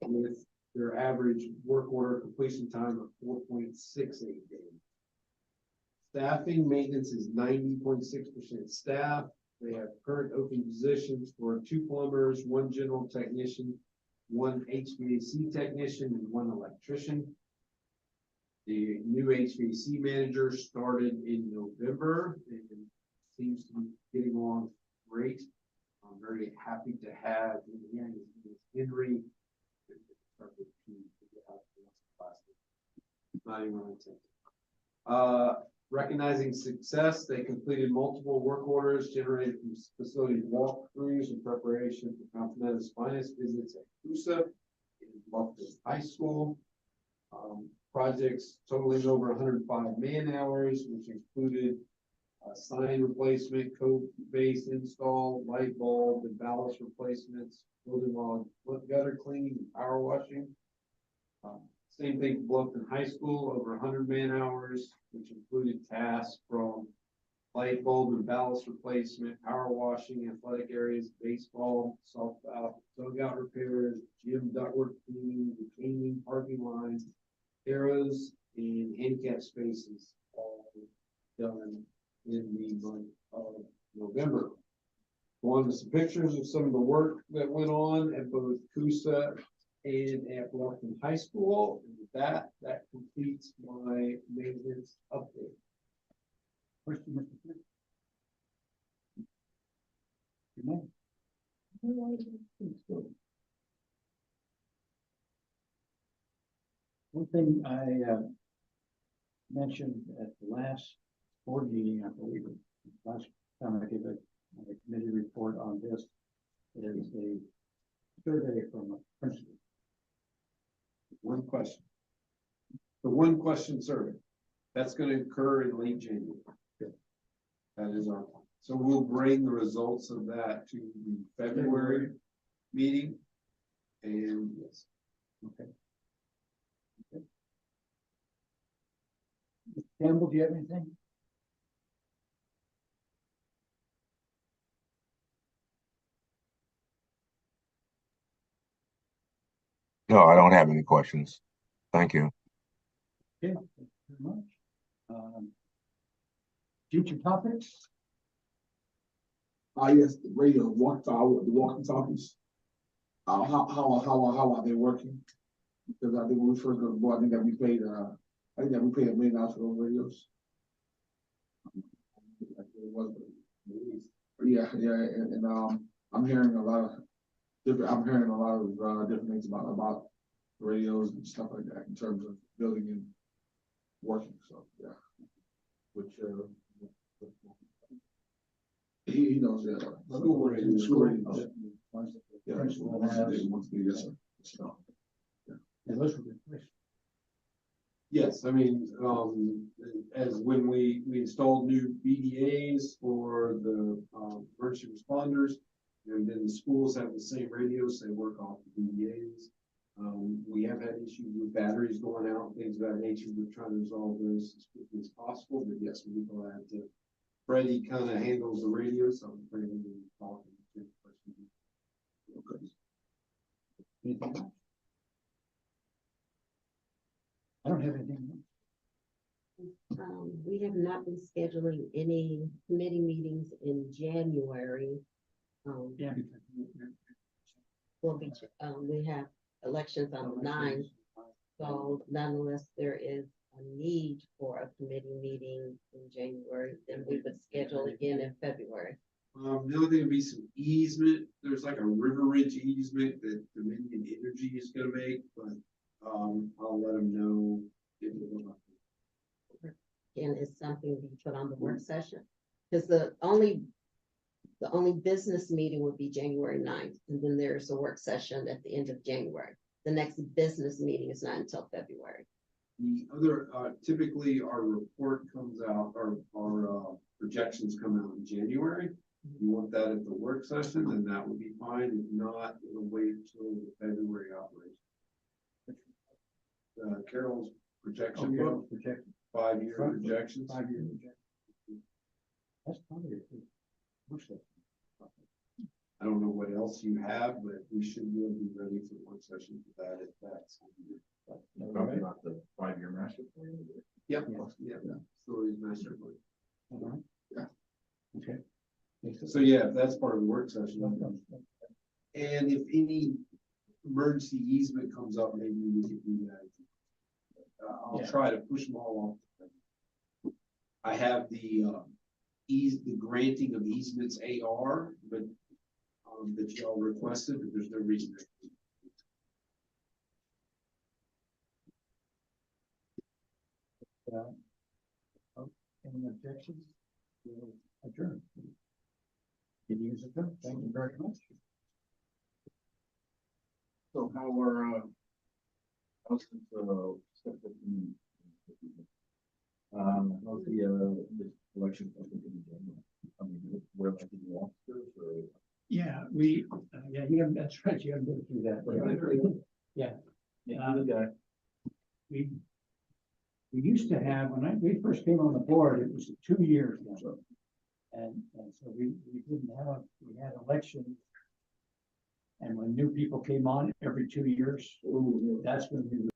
with their average work order completion time of 4.68 days. Staffing, maintenance is 90.6% staff. They have current open positions for 2 plumbers, 1 general technician, 1 HVAC technician, and 1 electrician. The new HVAC manager started in November and seems to be getting along great. I'm very happy to have Henry. Recognizing success, they completed multiple work orders generated from facility walkthroughs in preparation for Continental's finest visits at CUSA in Beaufort High School. Projects totaling over 105 man hours, which included sign replacement, code base install, light bulb and ballast replacements, building on gutter cleaning and power washing. Same thing for Beaufort High School, over 100 man hours, which included tasks from light bulb and ballast replacement, power washing, athletic areas, baseball, dugout repairs, gym ductwork cleaning, retaining, parking lines, arrows, and handicap spaces, all done in the month of November. One with some pictures of some of the work that went on at both CUSA and at Beaufort High School. And with that completes my maintenance update. Question, Mr. Smith? Good. One thing I mentioned at the last board meeting, I believe, last time I gave a committee report on this, is a survey from a principal. One question. The one question survey, that's going to occur in late January. That is our plan. So we'll bring the results of that to the February meeting. And yes. Okay. Mr. Campbell, do you have anything? No, I don't have any questions. Thank you. Okay, thank you very much. Future topics? Yes, the radio, the walkie talkies. How are they working? Because I think when we first got the board, I think that we paid $1 million for those radios. Yeah, and I'm hearing a lot of different things about radios and stuff like that in terms of building and working. So yeah, which he knows that. School radio. School radio. Yeah. Principal has, Yes, sir. So, yeah, those were good questions. Yes, I mean, as when we installed new BDAs for the, emergency responders, and then the schools have the same radios, they work off the BDAs. We have had issues with batteries going out, things of that nature, we're trying to resolve those as quickly as possible, but yes, we're glad to. Freddie kind of handles the radio, so I'm pretty talking to the person. Okay. Anything else? I don't have anything else. We have not been scheduling any committee meetings in January. Yeah. We'll be, we have elections on the 9th, so nonetheless, there is a need for a committee meeting in January, then we would schedule again in February. The only thing would be some easement, there's like a River Ridge easement that Dominion Energy is gonna make, but, I'll let them know if it will not. And it's something to be put on the work session, because the only business meeting would be January 9th, and then there's a work session at the end of January. The next business meeting is not until February. The other, typically our report comes out, our projections come out in January. If you want that at the work session, then that would be fine. If not, it'll wait until the February operation. Carol's projection book, Projected. 5-year projections. 5-year projection. That's probably a good. Most of it. I don't know what else you have, but we should be able to be ready for the work session for that if that's. Talking about the 5-year master plan. Yep, yeah, facilities master plan. All right. Yeah. Okay. So yeah, if that's part of the work session. And if any emergency easement comes up, maybe we could do that. I'll Yeah. try to push them all off. I have the granting of easements AR, but that y'all requested, but there's no reason. Any objections? We'll adjourn. Can you use it? Thank you very much. So how are, how's the election? I mean, where like the officers or? Yeah, that's right, you haven't been through that. Yeah. We used to have, when we first came on the board, it was 2 years now. And so we had elections. And when new people came on every 2 years, that's when we